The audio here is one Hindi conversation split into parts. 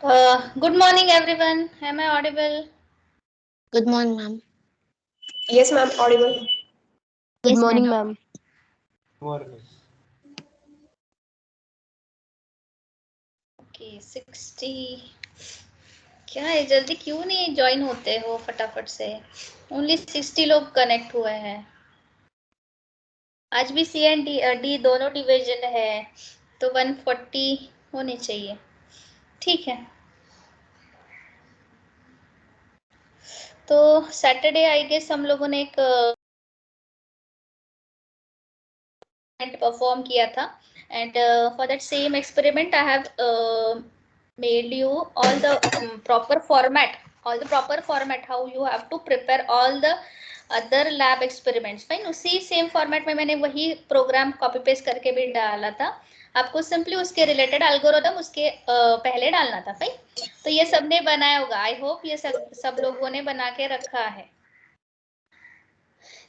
Good morning, everyone. Am I audible? Good morning, ma'am. Yes, ma'am, audible. Good Yes, morning, madam. ma'am. Okay, 60. क्या है, जल्दी क्यों नहीं ज्वाइन होते हो फटाफट से? ओनली 60 लोग कनेक्ट हुए हैं। आज भी सी एंड डी दोनों डिवीजन है, तो 140 होने चाहिए। ठीक है, तो सैटरडे आई गेस हम लोगों ने एक परफॉर्म किया था, and for that same experiment I have made you all the proper format how you have to prepare all the other lab experiments. Fine, उसी सेम फॉर्मेट में मैंने वही प्रोग्राम कॉपी पेस्ट करके भी डाला था। आपको सिंपली उसके रिलेटेड एल्गोरिथम उसके पहले डालना था। फाइन, तो ये सबने बनाया होगा। आई होप ये सब लोगों ने बना के रखा है।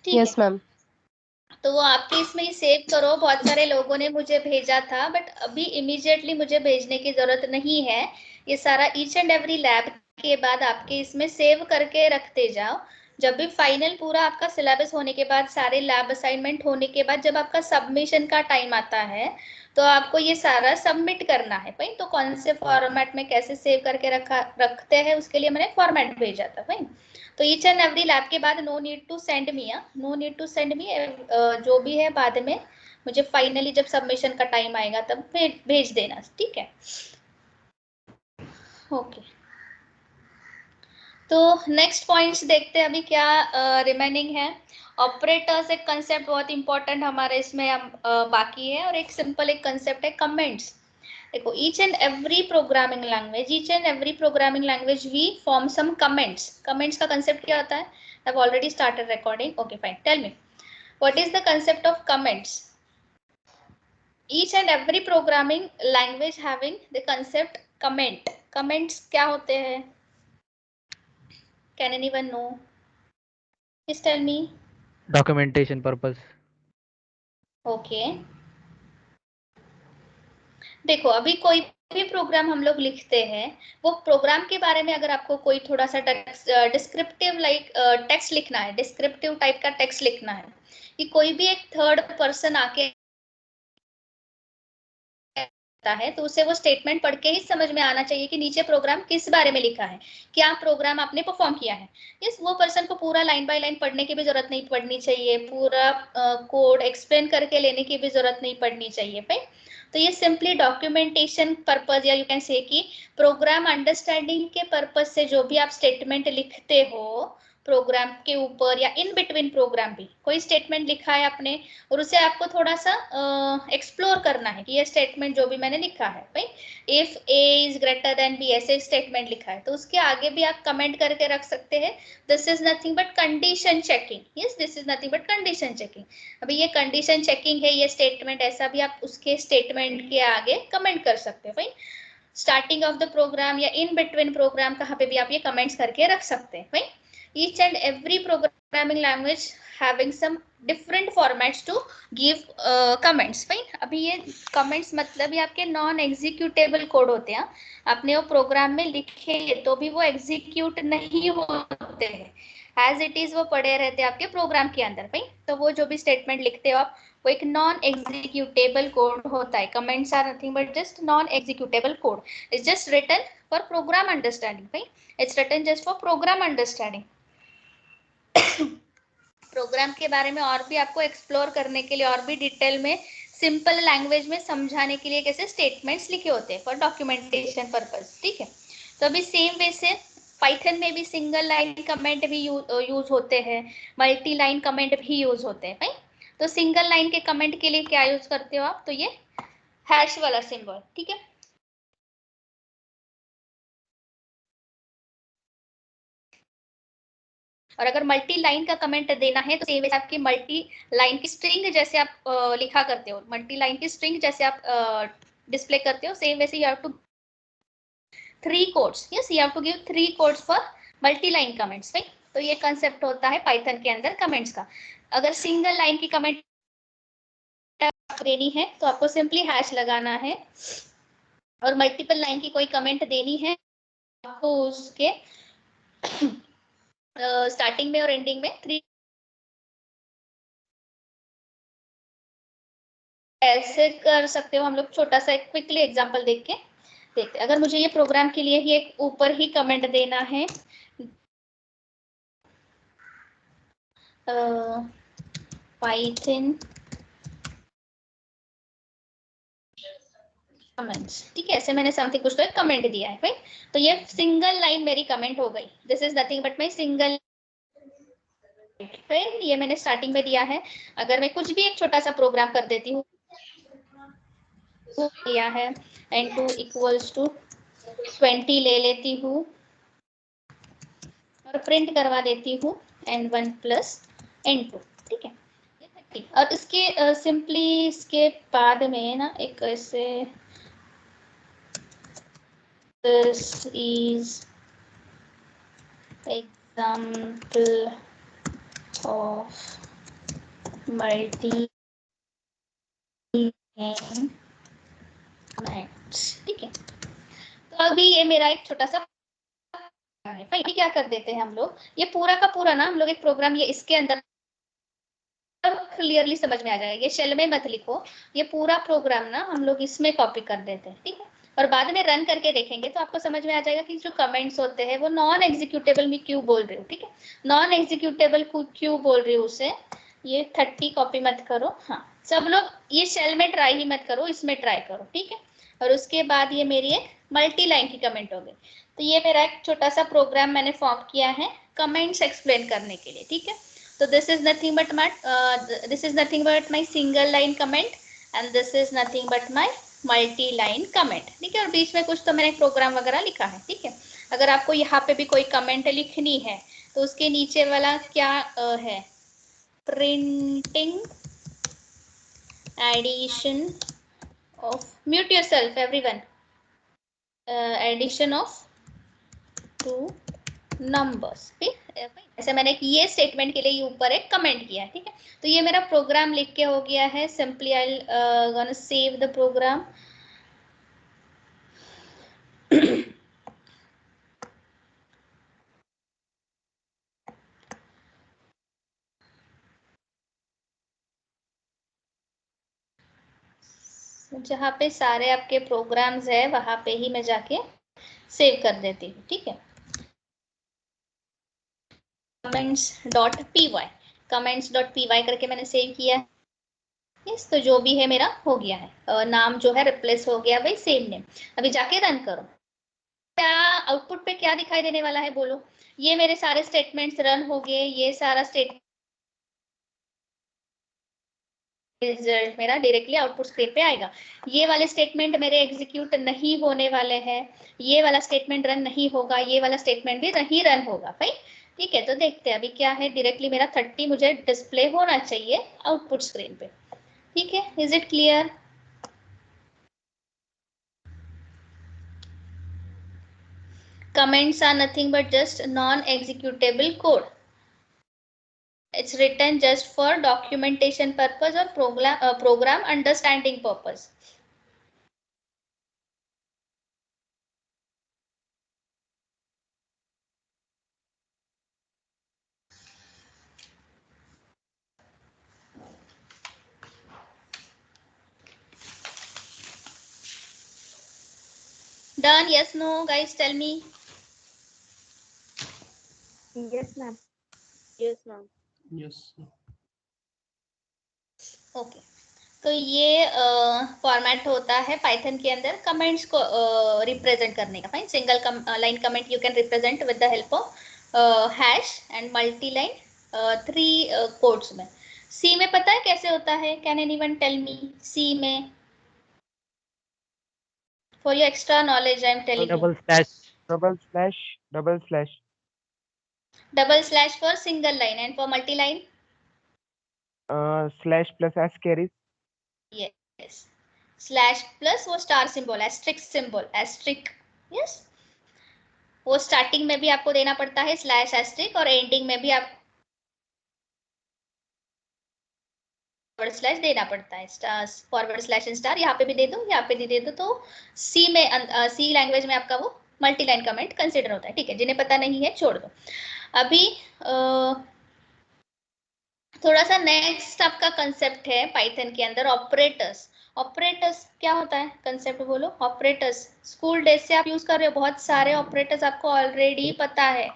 ठीक Yes, है, ma'am. तो वो आपके इसमें ही सेव करो। बहुत सारे लोगों ने मुझे भेजा था, बट अभी इमीडिएटली मुझे भेजने की जरूरत नहीं है। ये सारा ईच एंड एवरी लैब के बाद आपके इसमें सेव करके रखते जाओ। जब भी फाइनल पूरा आपका सिलेबस होने के बाद, सारे लैब असाइनमेंट होने के बाद, जब आपका सबमिशन का टाइम आता है, तो आपको ये सारा सबमिट करना है। भाई, तो कौन से फॉर्मेट में कैसे सेव करके रखते हैं, उसके लिए मैंने फॉर्मेट भेजा था। भाई, तो ईच एंड एवरी लैब के बाद no need to send me, जो भी है बाद में मुझे फाइनली जब सबमिशन का टाइम आएगा तब भेज देना। ठीक है, ओके। तो नेक्स्ट पॉइंट्स देखते हैं अभी क्या रिमेनिंग है। ऑपरेटर्स एक कंसेप्ट बहुत इंपॉर्टेंट हमारे इसमें बाकी है, और एक सिंपल एक कंसेप्ट है कमेंट्स। देखो, each and every programming language we form some comments. Comments का कंसेप्ट क्या होता है? I have already started recording. Okay fine, tell me what is the concept of comments? Each and every programming language having the concept comment. Comments क्या होते हैं? Can anyone know? Please tell me. Documentation purpose. Okay, देखो, अभी कोई भी प्रोग्राम हम लोग लिखते हैं, वो प्रोग्राम के बारे में अगर आपको कोई थोड़ा सा डिस्क्रिप्टिव टेक्स्ट लिखना है, डिस्क्रिप्टिव टाइप का टेक्स्ट लिखना है, कि कोई भी एक थर्ड पर्सन आके है, तो उसे वो स्टेटमेंट पढ़ के ही समझ में आना चाहिए कि नीचे प्रोग्राम किस बारे में लिखा है, क्या प्रोग्राम आपने परफॉर्म किया है। यस, वो पर्सन को पूरा लाइन बाय लाइन पढ़ने की भी जरूरत नहीं पड़नी चाहिए, पूरा कोड एक्सप्लेन करके लेने की भी जरूरत नहीं पड़नी चाहिए। भाई, तो ये सिंपली डॉक्यूमेंटेशन पर्पज, या यू कैन से कि प्रोग्राम अंडरस्टैंडिंग के पर्पज से जो भी आप स्टेटमेंट लिखते हो प्रोग्राम के ऊपर या इन बिटवीन प्रोग्राम भी कोई स्टेटमेंट लिखा है आपने, और उसे आपको थोड़ा सा एक्सप्लोर करना है कि ये स्टेटमेंट जो भी मैंने लिखा है, भाई if A is greater than B, ऐसे स्टेटमेंट लिखा है, तो उसके आगे भी आप कमेंट करके रख सकते हैं, this is nothing but condition checking. Yes, this is nothing but condition checking. अभी ये कंडीशन चेकिंग है, ये स्टेटमेंट, ऐसा भी आप उसके स्टेटमेंट के आगे कमेंट कर सकते हैं। भाई, स्टार्टिंग ऑफ द प्रोग्राम या इन बिटवीन प्रोग्राम, कहाँ पे भी आप ये कमेंट्स करके रख सकते हैं। भाई, each and every programming language having some different formats to give comments. fine, अभी ये comments मतलब ये आपके नॉन एग्जीक्यूटेबल कोड होते हैं। आपने वो प्रोग्राम में लिखे तो भी वो एग्जीक्यूट नहीं होते हैं, एज इट इज वो पड़े रहते हैं आपके प्रोग्राम के अंदर। भाई, तो वो जो भी स्टेटमेंट लिखते हो आप, वो एक नॉन एग्जीक्यूटेबल कोड होता है। Comments are nothing but just non executable code, it's just written for program understanding. भाई, it's written just for program understanding. Program के बारे में और भी आपको एक्सप्लोर करने के लिए, और भी डिटेल में सिंपल लैंग्वेज में समझाने के लिए कैसे स्टेटमेंट्स लिखे होते हैं फॉर डॉक्यूमेंटेशन पर्पस। ठीक है, तो अभी सेम वे से पाइथन में भी सिंगल लाइन कमेंट भी यूज होते हैं, मल्टी लाइन कमेंट भी यूज होते हैं। भाई, तो सिंगल लाइन के कमेंट के लिए क्या यूज करते हो आप? तो ये हैश वाला सिंबल। ठीक है, और अगर मल्टी लाइन का कमेंट देना है तो सेम वैसे आपकी मल्टी लाइन की स्ट्रिंग जैसे आप लिखा करते हो, मल्टी लाइन की स्ट्रिंग जैसे आप डिस्प्ले करते हो, सेम वैसे you have to 3 codes. Yes, you have to give 3 codes for multi line comments. Right, तो ये कंसेप्ट होता है पाइथन के अंदर कमेंट्स का। अगर सिंगल लाइन की कमेंट देनी है तो आपको सिंपली हैश लगाना है, और मल्टीपल लाइन की कोई कमेंट देनी है आपको उसके स्टार्टिंग में और एंडिंग में 3 ऐसे कर सकते हो। हम लोग छोटा सा एक क्विकली एग्जांपल देख के देखते हैं। अगर मुझे ये प्रोग्राम के लिए ही एक ऊपर ही कमेंट देना है, पाइथन कमेंट्स, ठीक है, ऐसे मैंने समथिंग कुछ तो एक कमेंट दिया है, राइट। तो ये सिंगल लाइन मेरी कमेंट हो गई, this is nothing but my single, फिर ये मैंने स्टार्टिंग में दिया है। अगर मैं कुछ भी एक छोटा सा प्रोग्राम कर देती हूँ, दिया है n2 इक्वल्स टू 20 ले लेती हूँ और प्रिंट करवा देती हूँ n1 प्लस n2, ठीक है। और इसके सिंपली इसके बाद में ना एक ऐसे, this is example of multi, ठीक है। तो अभी ये मेरा एक छोटा सा है, क्या कर देते हैं हम लोग, ये पूरा का पूरा ना हम लोग एक प्रोग्राम ये इसके अंदर क्लियरली समझ में आ जाएगा। ये शेल में मत लिखो, ये पूरा प्रोग्राम ना हम लोग इसमें कॉपी कर देते हैं, ठीक है। और बाद में रन करके देखेंगे तो आपको समझ में आ जाएगा कि जो कमेंट्स होते हैं वो नॉन एग्जीक्यूटेबल में क्यों बोल रही हूँ, ठीक है। नॉन एग्जीक्यूटेबल क्यों बोल रही हूँ उसे, ये 30 कॉपी मत करो, हाँ सब लोग ये शेल में ट्राई ही मत करो, इसमें ट्राई करो, ठीक है। और उसके बाद ये मेरी एक मल्टी लाइन की कमेंट हो गई। तो ये मेरा एक छोटा सा प्रोग्राम मैंने फॉर्म किया है कमेंट्स एक्सप्लेन करने के लिए, ठीक है। So this is nothing but my single line comment and this is nothing but my multi line comment, ठीक है। और बीच में कुछ तो मैंने प्रोग्राम वगैरह लिखा है, ठीक है। अगर आपको यहाँ पे भी कोई कमेंट लिखनी है तो उसके नीचे वाला क्या है, printing addition of, mute yourself everyone, addition of 2 numbers, ठीक। ऐसे मैंने ये स्टेटमेंट के लिए ऊपर एक कमेंट किया है, ठीक है। तो ये मेरा प्रोग्राम लिख के हो गया है। Simply I gonna save the program. जहाँ पे सारे आपके प्रोग्राम्स है वहां पे ही मैं जाके सेव कर देती हूँ, ठीक है। comments.py करके मैंने सेव किया है। यस, तो जो भी है मेरा हो गया है, नाम जो है रिप्लेस हो गया भाई, सेम नेम। अभी जाके रन करो, क्या आउटपुट पे क्या दिखाई देने वाला है बोलो। ये मेरे सारे स्टेटमेंट्स रन हो गए, ये सारा स्टेटमेंट रिजल्ट मेरा डायरेक्टली आउटपुट स्क्रीन पे आएगा। ये वाले स्टेटमेंट मेरे एग्जीक्यूट नहीं होने वाले हैं, ये वाला स्टेटमेंट रन नहीं होगा, ये वाला स्टेटमेंट भी नहीं रन होगा भाई, ठीक है। तो देखते हैं अभी क्या है, डायरेक्टली मेरा 30 मुझे डिस्प्ले होना चाहिए आउटपुट स्क्रीन पे, ठीक है। Is it clear? Comments are nothing but just non-executable code. It's written just for documentation purpose or program understanding purpose. Done? Yes, no, guys, tell me. Yes, ma'am. Yes, ma'am. Yes. Okay. तो ये फॉर्मेट होता है पाइथन के अंदर कमेंट्स को रिप्रेजेंट करने का। Fine, single line comment you can represent with the help of hash and multi line 3 codes में। सी में पता है कैसे होता है? Can anyone tell me? C में, for your extra knowledge I am telling you. Double slash, Double slash. Double slash for single line and for multi line Slash plus asterisk. Yes, slash plus वो star symbol, asterisk symbol, asterisk, yes. वो स्टार्टिंग में भी आपको देना पड़ता है स्लैश एस्ट्रिक, और एंडिंग में भी आप फॉरवर्ड स्लैश देना पड़ता है, फॉरवर्ड स्लैश स्टार। यहाँ पे भी दे दो, यहाँ पे भी दे दो। तो सी में, सी लैंग्वेज में आपका वो मल्टी लाइन कमेंट कंसिडर होता है, ठीक है। जिन्हें पता नहीं है छोड़ दो। अभी थोड़ा सा नेक्स्ट आपका कंसेप्ट है पाइथन के अंदर ऑपरेटर्स। ऑपरेटर्स क्या होता है, कंसेप्ट बोलो। ऑपरेटर्स स्कूल डेज से आप यूज कर रहे हो, बहुत सारे ऑपरेटर्स आपको ऑलरेडी पता है।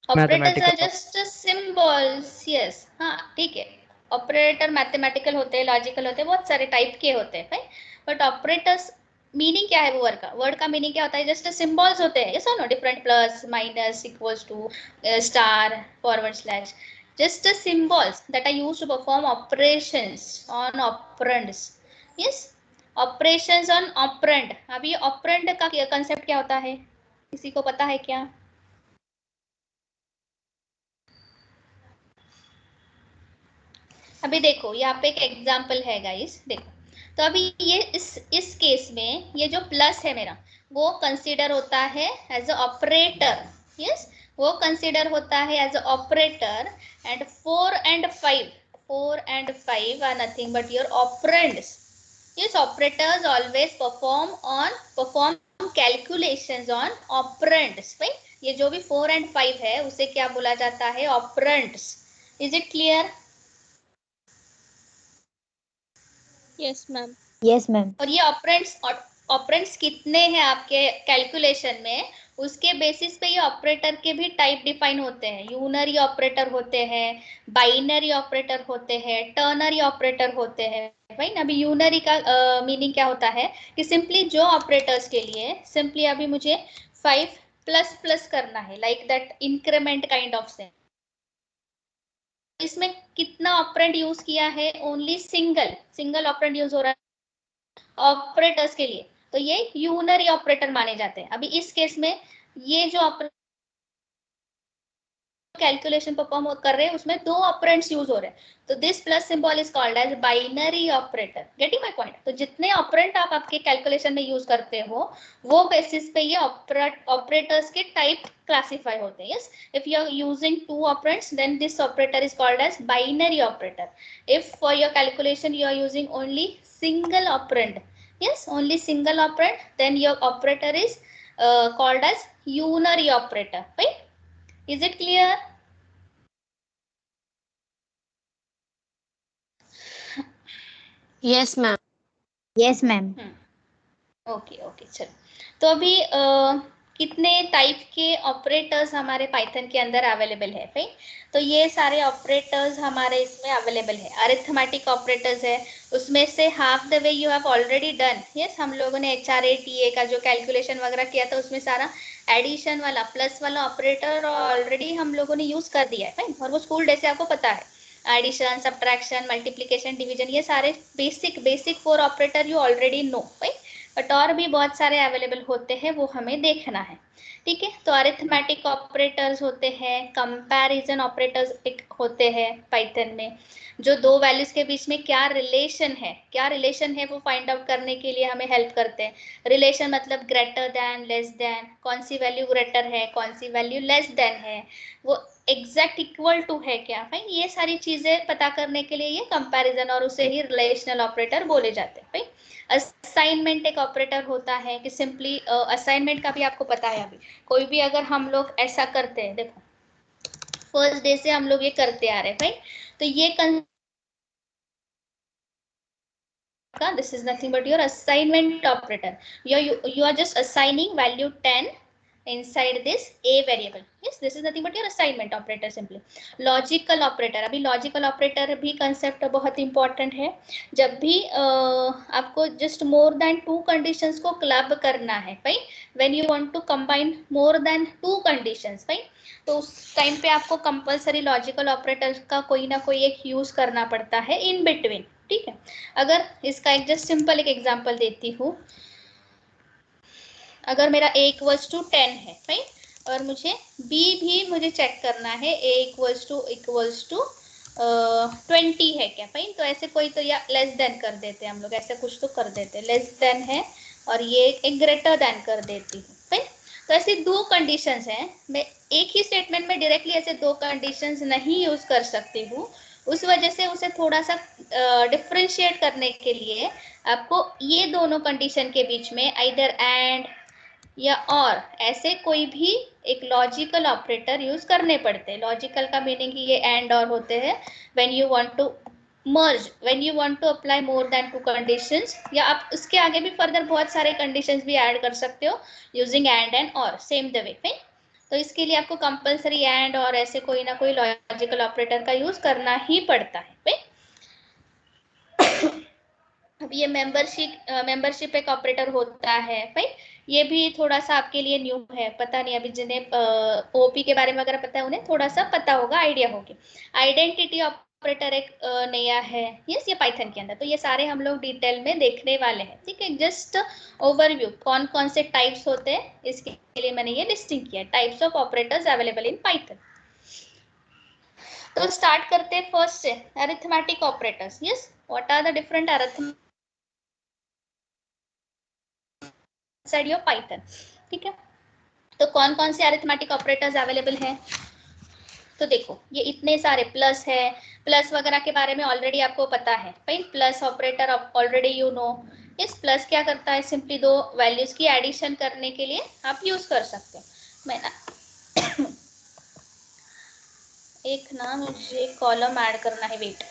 Operators are just symbols, yes, हाँ ठीक है। ऑपरेटर मैथमेटिकल होते हैं, लॉजिकल होते हैं, बहुत सारे टाइप के होते हैं, बट ऑपरेटर्स मीनिंग क्या है वो वर्ड का मीनिंग क्या होता है, जस्ट सिंबल्स होते हैं, यस और no, different plus minus equals to star forward slash, just symbols that are used to perform operations on operands, yes, operations on operand। अभी operand का कंसेप्ट क्या होता है, किसी को पता है क्या? अभी देखो यहाँ पे एक एग्जांपल है गाइस, देखो तो अभी ये इस केस में ये जो प्लस है मेरा वो कंसीडर होता है एज अ ऑपरेटर, यस, वो कंसीडर होता है as a operator. And 4 and 5 are nothing but your operands. Yes, operators always perform calculations on operands, right? ये जो भी 4 and 5 है उसे क्या बोला जाता है, operands। Is it clear? Yes, ma'am. Yes, ma'am. और ये ऑपरेंड्स कितने हैं आपके कैलकुलेशन में, उसके बेसिस पे ये ऑपरेटर के भी टाइप डिफाइन होते हैं। यूनरी ऑपरेटर होते हैं, बाइनरी ऑपरेटर होते हैं, टर्नरी ऑपरेटर होते हैं, भाई। अभी यूनरी का मीनिंग क्या होता है कि सिंपली जो ऑपरेटर्स के लिए सिंपली अभी मुझे 5 प्लस प्लस करना है, like that increment kind of से। इसमें कितना ऑपरेंड यूज किया है, ओनली सिंगल ऑपरेंड यूज हो रहा है ऑपरेटर्स के लिए, तो ये यूनरी ऑपरेटर माने जाते हैं। अभी इस केस में ये जो कैलकुलेशन परफॉर्म कर रहे हैं उसमें 2 ऑपरेंड्स यूज हो रहे हैं, तो this plus symbol is called as binary operator. Getting my point? तो जितने ऑपरेंड आप आपके कैलकुलेशन में यूज करते हो वो बेसिस पे ये ऑपरेटर्स के टाइप क्लासिफाई होते हैं। Yes, if you are using 2 operands then this operator is called as binary operator. If for your calculation you are using only single operand, yes, only single operand, then your operator is called as unary operator, right? Is it clear? Yes, ma'am. Yes, ma'am. Okay चलो। तो अभी कितने टाइप के ऑपरेटर्स हमारे पाइथन के अंदर अवेलेबल है, राइट? तो ये सारे ऑपरेटर्स हमारे इसमें अवेलेबल है। अरिथमेटिक ऑपरेटर्स है, उसमें से half the way you have already done. Yes, हम लोगों ने HRATA का जो कैलकुलेशन वगैरह किया था उसमें सारा एडिशन वाला प्लस वाला ऑपरेटर ऑलरेडी हम लोगों ने यूज कर दिया है, राइट? और वो स्कूल डे से आपको पता है, एडिशन, सब्ट्रैक्शन, मल्टीप्लिकेशन, डिवीजन, ये सारे basic 4 operator you already no, right? But और भी बहुत सारे अवेलेबल होते हैं, वो हमें देखना है, ठीक है? तो अरिथमेटिक ऑपरेटर्स होते हैं, कंपैरिजन ऑपरेटर्स होते हैं पाइथन में, जो 2 वैल्यूज के बीच में क्या रिलेशन है वो फाइंड आउट करने के लिए हमें हेल्प करते हैं। रिलेशन मतलब ग्रेटर देन, लेस देन, कौन सी वैल्यू ग्रेटर है, कौन सी वैल्यू लेस देन है, वो एग्जैक्ट इक्वल टू है क्या, फाइन? ये सारी चीजें पता करने के लिए ये कंपैरिजन और उसे ही रिलेशनल ऑपरेटर बोले जाते हैं, फाइन। असाइनमेंट एक ऑपरेटर होता है कि सिंपली असाइनमेंट का भी आपको पता है। अभी कोई भी अगर हम लोग ऐसा करते हैं, देखो फर्स्ट डे से हम लोग ये करते आ रहे हैं, राइट? तो ये this is nothing but your assignment operator. You are just assigning value 10 inside this a variable. Yes, this is nothing but your assignment operator simply. Logical operator, अभी logical operator भी concept बहुत important है। जब भी आपको just more than 2 conditions को club करना है, right? When you want to combine more than 2 conditions, right? तो उस टाइम पे आपको कंपल्सरी लॉजिकल ऑपरेटर का कोई ना कोई एक यूज करना पड़ता है इन बिटवीन, ठीक है? अगर इसका एक जस्ट सिंपल एक एग्जांपल देती हूँ, अगर मेरा a इक्वल्स टू 10 है, राइट? और मुझे b भी मुझे चेक करना है, a इक्वल्स टू 20 है क्या, फाइन? तो ऐसे कोई तो या लेस देन कर देते हैं हम लोग, ऐसे कुछ तो कर देते हैं, लेस देन है और ये एक ग्रेटर देन कर देती हूँ, फाइन? तो ऐसे 2 कंडीशंस हैं। मैं एक ही स्टेटमेंट में डायरेक्टली ऐसे 2 कंडीशंस नहीं यूज कर सकती हूँ, उस वजह से उसे थोड़ा सा डिफरेंशिएट करने के लिए आपको ये दोनों कंडीशन के बीच में आइदर एंड या और ऐसे कोई भी एक लॉजिकल ऑपरेटर यूज करने पड़ते हैं। लॉजिकल का मीनिंग ये एंड और होते हैं when you want to merge, when you want to apply more than 2 conditions, या आप उसके आगे भी फर्दर बहुत सारे कंडीशंस भी ऐड कर सकते हो यूजिंग एंड और सेम द वे। तो इसके लिए आपको कंपलसरी एंड और ऐसे कोई ना कोई लॉजिकल ऑपरेटर का यूज करना ही पड़ता है। अब ये मेंबरशिप एक ऑपरेटर होता है भाई, ये भी थोड़ा सा आपके लिए न्यू है, पता नहीं अभी जिन्हें ओपी के बारे में अगर पता है उन्हें थोड़ा सा पता होगा, आइडिया होगी। आइडेंटिटी ऑपरेटर एक नया है, यस, ये पाइथन के अंदर। तो ये सारे हम लोग डिटेल में देखने वाले हैं, ठीक है। जस्ट ओवरव्यू कौन कौन से टाइप्स होते हैं इसके लिए मैंने ये लिस्टिंग किया, types of operators available in Python. तो स्टार्ट करते हैं फर्स्ट से, arithmetic operators. Yes, what are the different arithmetic side of Python, ठीक है। तो कौन कौन से अरिथमेटिक ऑपरेटर्स अवेलेबल हैं, तो देखो ये इतने सारे प्लस है, प्लस वगैरह के बारे में ऑलरेडी आपको पता है भाई, plus operator already you know. इस प्लस क्या करता है, सिंपली दो वैल्यूज की एडिशन करने के लिए आप यूज कर सकते हो। मैं ना एक ना मुझे कॉलम ऐड करना है, wait.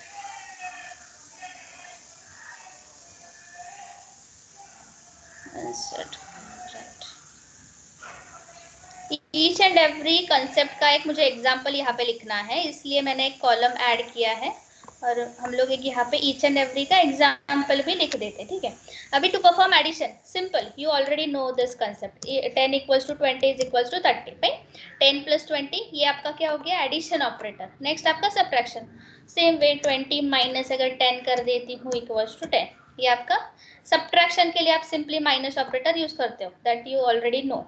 Each and every concept का एक मुझे एग्जांपल यहाँ पे लिखना है, इसलिए मैंने एक कॉलम ऐड किया है और हम लोग एक यहाँ पे ईच एंड एवरी का एग्जांपल भी लिख देते, ठीक है। अभी to perform addition, simple, you already know this concept, 10 equals to 20 is equals to 30, right. 10 प्लस 20 ये आपका क्या हो गया, एडिशन ऑपरेटर। नेक्स्ट आपका सब्ट्रैक्शन, सेम वे 20 माइनस अगर 10 कर देती हूँ इक्वल्स टू 10, ये आपका सब्ट्रैक्शन के लिए आप सिंपली माइनस ऑपरेटर यूज करते हो, that you already no.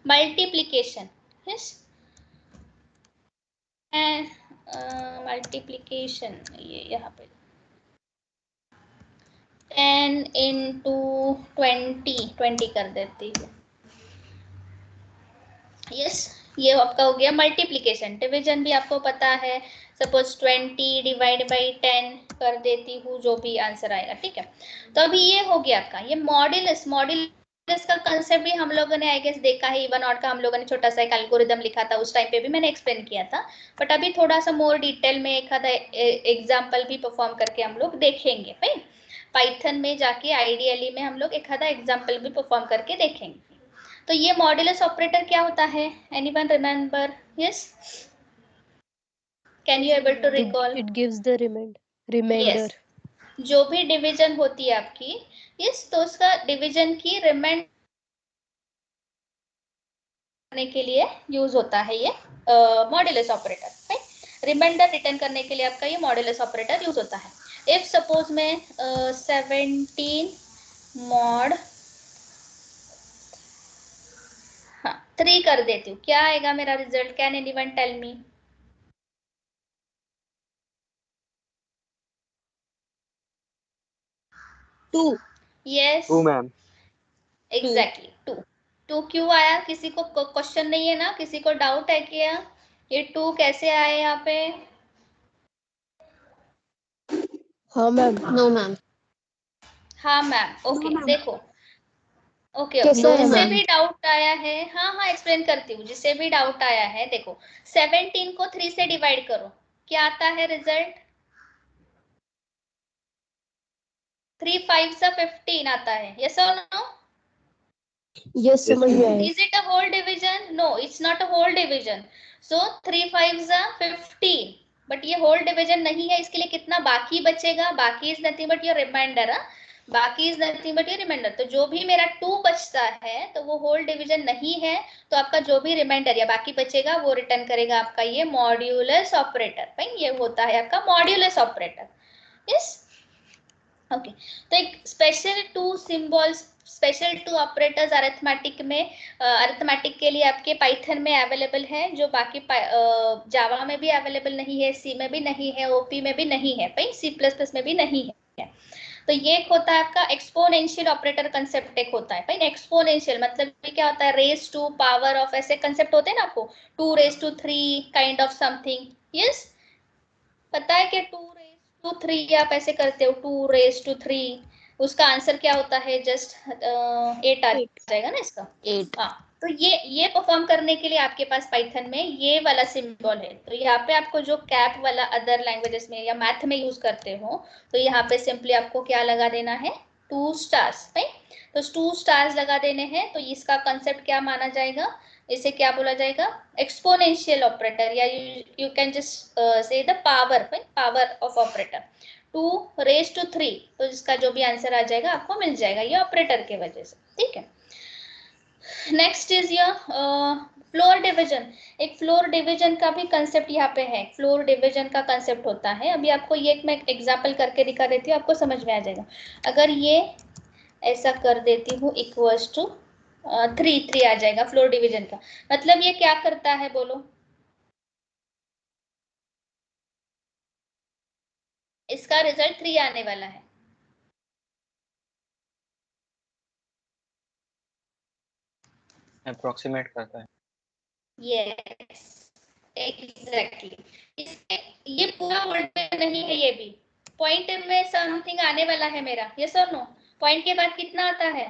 Multiplication, yes, multiplication ये यहाँ पे 10 इंटू 20 कर देती हूँ, यस, ये आपका हो गया मल्टीप्लीकेशन। डिवीजन भी आपको पता है, सपोज 20 डिवाइड बाई 10 कर देती हूँ, जो भी आंसर आएगा, ठीक है। तो अभी ये हो गया आपका ये मॉड्यूलस। मॉड्यूलस का कंसेप्ट भी हम लोगों ने आई गेस देखा है, इवन ऑड का हम लोगों ने छोटा सा एक एल्गोरिदम लिखा था, उस टाइम पे भी मैंने एक्सप्लेन किया था। बट अभी थोड़ा सा मोर डिटेल में एक आधा एग्जाम्पल भी परफॉर्म करके हम लोग देखेंगे भाई, पाइथन में जाके आइडियली में हम लोग एक आधा एग्जाम्पल भी परफॉर्म करके देखेंगे। तो ये मॉड्यूलस ऑपरेटर क्या होता है, anyone remember? Yes, can you able to recall? It gives the remainder. Yes. जो भी डिवीजन होती है आपकी, यस, तो उसका डिवीजन की रिमाइंडर करने के लिए यूज होता है ये modulus operator, right. Reminder return करने के लिए आपका ये मॉड्यूलस ऑपरेटर यूज होता है। इफ सपोज मैं 17 मॉड 3 कर देती हूँ, क्या आएगा मेरा result, can anyone tell me? Two. Yes, 2 ma'am. Exactly 2 क्यों आया, किसी को क्वेश्चन नहीं है ना, किसी को डाउट है क्या ये 2 कैसे आए यहाँ पे? हाँ मैम। No ma'am. हाँ मैम, ओके, देखो, ओके, कैसे है जिससे मैम? भी डाउट आया है, हाँ एक्सप्लेन करती हूँ, जिससे भी डाउट आया है, देखो 17 को 3 से डिवाइड करो, क्या आता है रिजल्ट? 3 5 से 15 आता है, यस और नो? यस, समझ में आया। Is it a whole division? No, it's not a whole division. So 3 5s are 15. But ये होल डिवीजन नहीं है, इसके लिए कितना बाकी बचेगा, बाकी is nothing but your remainder, बाकी is nothing but your remainder. तो जो भी मेरा 2 बचता है तो वो होल डिवीजन नहीं है, तो आपका जो भी रिमाइंडर या बाकी बचेगा वो रिटर्न करेगा आपका ये मॉड्यूलस ऑपरेटर, भाई ये होता है आपका मॉड्यूलस ऑपरेटर, यस, ओके। तो एक special 2 symbols, special 2 operators arithmetic में, अरिथमेटिक के लिए आपके पाइथन में अवेलेबल है, जो बाकी जावा में भी अवेलेबल नहीं है, सी में भी नहीं है, ओपी में भी नहीं है, भाई C++ में भी नहीं है। तो ये एक होता है आपका एक्सपोनेंशियल ऑपरेटर कंसेप्ट, एक होता है भाई। एक्सपोनेंशियल मतलब क्या होता है, रेस टू पावर ऑफ, ऐसे कंसेप्ट होते हैं ना आपको, 2 raised to 3 kind of something, yes, पता है कि 2 raised to 3 आप ऐसे करते हो 2 raised to 3, उसका आंसर क्या होता है? जस्ट 8 आ जाएगा ना इसका। 8। हाँ, तो ये परफॉर्म करने के लिए आपके पास पाइथन में ये वाला सिंबल है। तो यहाँ पे आपको जो कैप वाला अदर लैंग्वेजेस में या मैथ में यूज करते हो, तो यहाँ पे सिंपली आपको क्या लगा देना है? 2 स्टार्स। तो 2 स्टार्स लगा देने हैं। तो इसका कंसेप्ट क्या माना जाएगा? इसे क्या बोला जाएगा? एक्सपोनेंशियल ऑपरेटर, या you can just say the power of operator. 2 raised to 3, तो इसका जो भी आंसर आ जाएगा आपको मिल जाएगा ये ऑपरेटर के वजह से। ठीक है, next is your floor division. एक फ्लोर डिवीजन का भी कंसेप्ट यहाँ पे है। फ्लोर डिवीजन का कंसेप्ट होता है, अभी आपको ये मैं एग्जाम्पल करके दिखा देती हूँ, आपको समझ में आ जाएगा। अगर ये ऐसा कर देती हूँ इक्वल्स टू 3 आ जाएगा फ्लोर डिवीजन का। मतलब ये क्या करता है बोलो? इसका रिजल्ट 3 आने वाला है। अप्रोक्सीमेट करता है। Yes, exactly. ये पूरा वर्ड में नहीं है, ये भी पॉइंट में समथिंग आने वाला है मेरा। यस और नो? पॉइंट के बाद कितना आता है?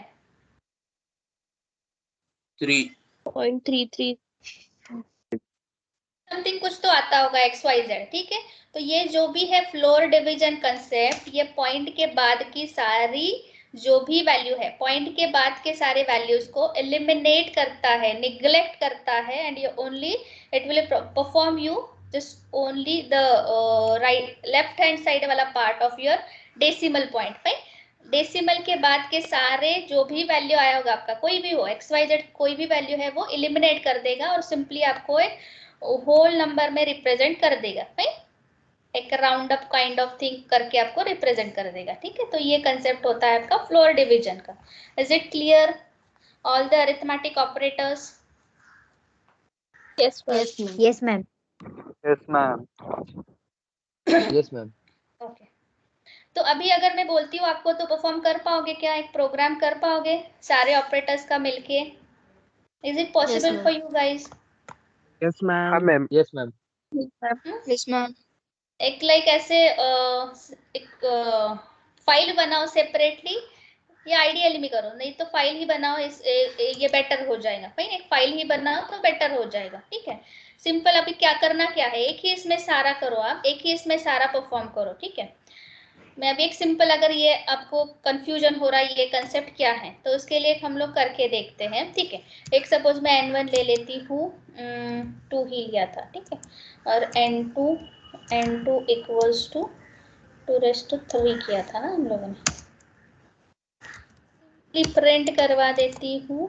3.33। समथिंग कुछ तो आता होगा, XYZ। ठीक है, तो ये जो भी है फ्लोर डिवीजन कंसेप्ट, ये पॉइंट के बाद की सारी जो भी वैल्यू है, पॉइंट के बाद के सारे वैल्यूज को एलिमिनेट करता है, निग्लेक्ट करता है, एंड ये only it will perform you just only the right left hand side वाला part of your decimal point. Decimal के बाद के सारे जो भी वैल्यू आया होगा आपका, कोई भी हो XYZ, कोई भी वैल्यू है वो एलिमिनेट कर देगा और सिंपली आपको एक होल नंबर में रिप्रेजेंट कर देगा। राइट, एक round up kind of thing करके आपको रिप्रेजेंट कर देगा। ठीक है, तो ये कंसेप्ट होता है आपका फ्लोर डिवीजन का। Is it clear all the arithmetic operators? Yes ma'am. Yes, ma'am. Yes, ma'am. Yes, ma'am. Okay, तो अभी अगर मैं बोलती हूँ आपको, तो परफॉर्म कर पाओगे क्या? एक प्रोग्राम कर पाओगे सारे ऑपरेटर्स का मिलके? Is it possible for you guys? Yes, ma'am. हाँ ma'am. Yes, ma'am. Yes ma'am. एक लाइक ऐसे एक फाइल बनाओ सेपरेटली, या आइडियली में करो, नहीं तो फाइल ही बनाओ, ये बेटर हो जाएगा। फाइन, एक फाइल ही बनाओ तो बेटर हो जाएगा। ठीक है, सिंपल। अभी क्या करना क्या है, एक ही इसमें सारा करो, आप एक ही इसमें सारा परफॉर्म करो। ठीक है, मैं अभी एक सिंपल, अगर ये आपको कंफ्यूजन हो रहा है ये कंसेप्ट क्या है, तो उसके लिए हम लोग करके देखते हैं। ठीक है, एक सपोज मैं N1 ले लेती हूँ, 2 ही लिया था। ठीक है, और N2 equals to 2 raised to 3 किया था ना हम लोगों ने। प्रिंट करवा देती हूँ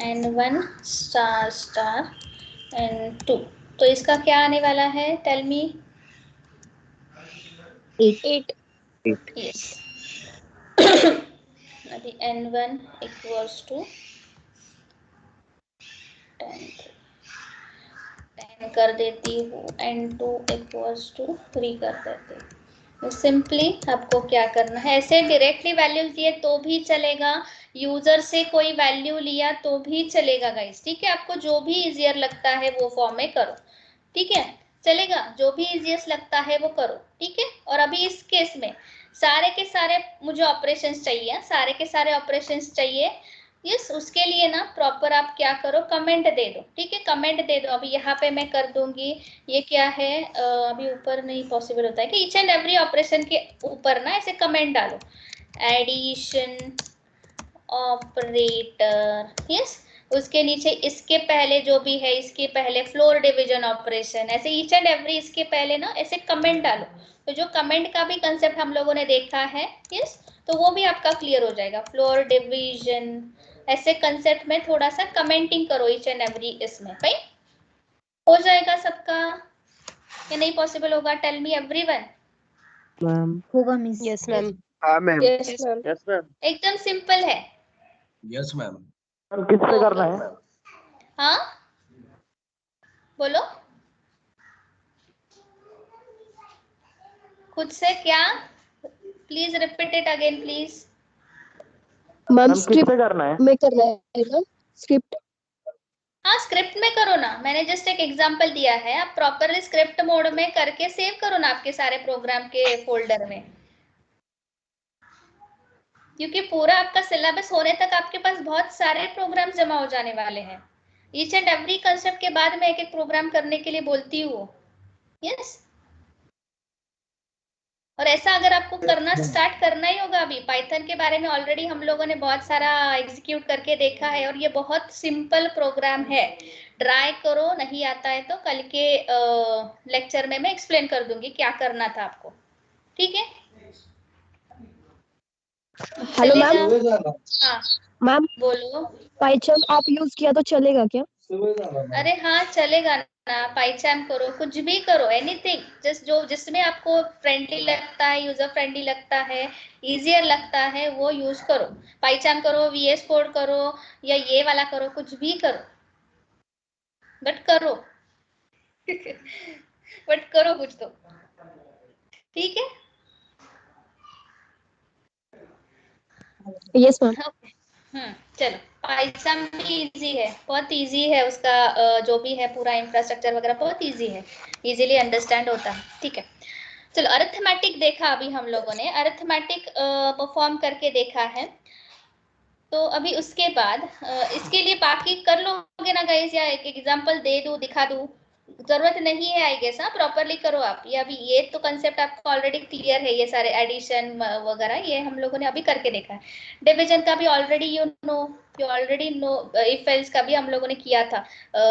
N1 स्टार स्टार N2, तो इसका क्या आने वाला है? Tell me. 8। Yes. अभी N1 equals to 10 कर देती हूँ, N2 equals to 3 कर देती हूँ। तो सिंपली आपको क्या करना है, ऐसे डायरेक्टली वैल्यूज दिए तो भी चलेगा, यूजर से कोई वैल्यू लिया तो भी चलेगा गाइस। ठीक है, आपको जो भी इजियर लगता है वो फॉर्म में करो। ठीक है, चलेगा, जो भी इजिएस्ट लगता है वो करो। ठीक है, और अभी इस केस में सारे के सारे मुझे ऑपरेशंस चाहिए, सारे के सारे ऑपरेशंस चाहिए। यस, उसके लिए ना प्रॉपर आप क्या करो, कमेंट दे दो। ठीक है, कमेंट दे दो। अभी यहाँ पे मैं कर दूंगी, ये क्या है, अभी ऊपर नहीं पॉसिबल होता है कि ईच एंड एवरी ऑपरेशन के ऊपर ना ऐसे कमेंट डालो, एडिशन ऑपरेटर। यस, उसके नीचे इसके पहले जो भी है, इसके पहले फ्लोर डिवीजन ऑपरेशन, ऐसे ईच एंड एवरी इसके पहले ना ऐसे कमेंट डालो। तो जो कमेंट का भी कंसेप्ट हम लोगों ने देखा है, यस, तो वो भी आपका क्लियर हो जाएगा। फ्लोर डिवीजन ऐसे कंसेप्ट में थोड़ा सा कमेंटिंग करो ईच एंड एवरी इसमें। भाई हो जाएगा सबका या नहीं पॉसिबल होगा? Tell me everyone. मैम. होगा मिस। Yes ma'am. हाँ ma'am. Yes ma'am. Yes, ma'am. एकदम सिंपल है। Yes ma'am. मैम किससे करना है? हाँ बोलो, खुद से क्या? Please repeat it again please. Ma'am ma'am script किससे करना है? में करना है ना? स्क्रिप्ट। हाँ स्क्रिप्ट में करो ना, मैंने जस्ट एक एग्जांपल दिया है, आप प्रॉपरली स्क्रिप्ट मोड में करके सेव करो ना आपके सारे प्रोग्राम के फोल्डर में, क्योंकि पूरा आपका सिलेबस होने तक आपके पास बहुत सारे प्रोग्राम जमा हो जाने वाले हैं। ईच एंड एवरी कंसेप्ट के बाद मैं एक एक प्रोग्राम करने के लिए बोलती हूँ। यस, और ऐसा अगर आपको करना स्टार्ट करना ही होगा, अभी पाइथन के बारे में ऑलरेडी हम लोगों ने बहुत सारा एग्जीक्यूट करके देखा है और ये बहुत सिंपल प्रोग्राम है। ट्राई करो, नहीं आता है तो कल के लेक्चर में मैं एक्सप्लेन कर दूंगी क्या करना था आपको, ठीक है? Hello ma'am. हाँ मैम बोलो। पाइथन आप यूज किया तो चलेगा क्या? अरे हाँ चलेगा ना, पाइचाम करो, कुछ भी करो, एनीथिंग जस्ट जो जिसमें आपको फ्रेंडली लगता है, यूजर फ्रेंडली लगता है, इजियर लगता है, वो यूज करो। पाइचाम करो, वीएस कोड करो, या ये वाला करो, कुछ भी करो, बट करो बट करो कुछ तो, ठीक है? Yes ma'am. चलो, पाइथन भी इजी है, बहुत इजी है उसका, जो भी है पूरा इंफ्रास्ट्रक्चर वगैरह बहुत इजी है, इजीली अंडरस्टैंड होता है, ठीक है? चलो, अरिथमेटिक देखा अभी हम लोगों ने, अरिथमेटिक परफॉर्म करके देखा है, तो अभी उसके बाद इसके लिए बाकी कर लोगे ना गाइस, या एक एग्जांपल दे दूं, दिखा दूं? जरूरत नहीं है आई गेस, हाँ प्रॉपरली करो आप, ये अभी ये तो कंसेप्ट आपको ऑलरेडी क्लियर है, ये सारे एडिशन वगैरह ये हम लोगों ने अभी करके देखा है। डिवीजन का भी already you already no, if else का भी हम लोगों ने किया था,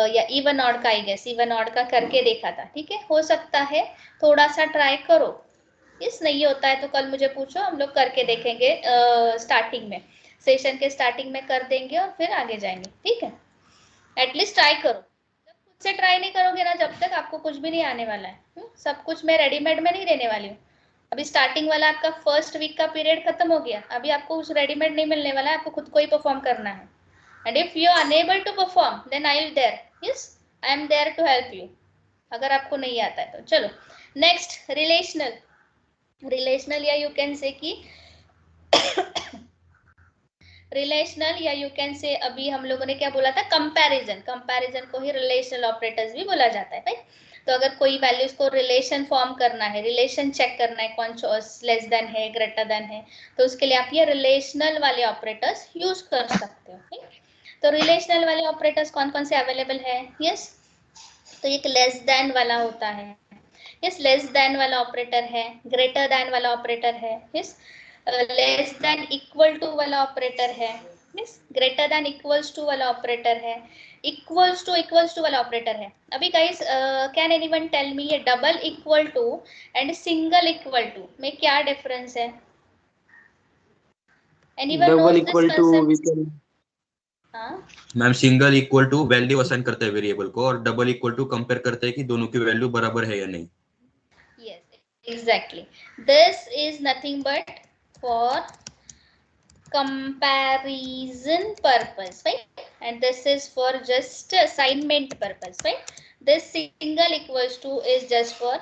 या इवन ऑड का, आई गेस इवन ऑड का करके देखा था, ठीक है? हो सकता है थोड़ा सा ट्राई करो, इस नहीं होता है तो कल मुझे पूछो, हम लोग करके देखेंगे, स्टार्टिंग में, सेशन के स्टार्टिंग में कर देंगे और फिर आगे जाएंगे, ठीक है? एटलीस्ट ट्राई करो, जब खुद से ट्राई नहीं करोगे ना, जब तक आपको कुछ भी नहीं आने वाला है। सब कुछ मैं रेडीमेड में नहीं देने वाली हूँ। अभी स्टार्टिंग वाला आपका फर्स्ट वीक का पीरियड खत्म हो गया, अभी आपको कुछ रेडीमेड नहीं मिलने वाला है, आपको खुद को ही परफॉर्म करना है। And if you are unable to perform then I will there, yes I am there to help you, अगर आपको नहीं आता है तो। चलो नेक्स्ट, रिलेशनल। रिलेशनल या यू कैन से कि रिलेशनल, या यू कैन से अभी हम लोगों ने क्या बोला था, कंपैरिजन। कंपैरिजन को ही रिलेशनल ऑपरेटर्स भी बोला जाता है, राइट? तो अगर कोई वैल्यूज को रिलेशन फॉर्म करना है, रिलेशन चेक करना है, कौन लेस देन है, ग्रेटर देन है, तो उसके लिए आप ये रिलेशनल वाले ऑपरेटर्स यूज कर सकते हो, ठीक? तो रिलेशनल वाले ऑपरेटर्स कौन कौन से अवेलेबल है? यस, तो एक लेस देन वाला होता है, यस लेस देन वाला ऑपरेटर है, ग्रेटर देन वाला ऑपरेटर है, yes less than equal to वाला ऑपरेटर है, yes greater than equals to वाला ऑपरेटर है, इक्वल्स टू वाला ऑपरेटर है। अभी guys can anyone tell me ये double equal to and single equal to में क्या डिफरेंस है? Anyone knows this concept? हाँ ma'am, single equal to value assign करता है वेरिएबल को, और डबल इक्वल टू कंपेयर करता है कि दोनों की वैल्यू बराबर है या नहीं। yes exactly, this is nothing but for comparison purpose, right? And this is for just assignment purpose, right? This single equals to is just for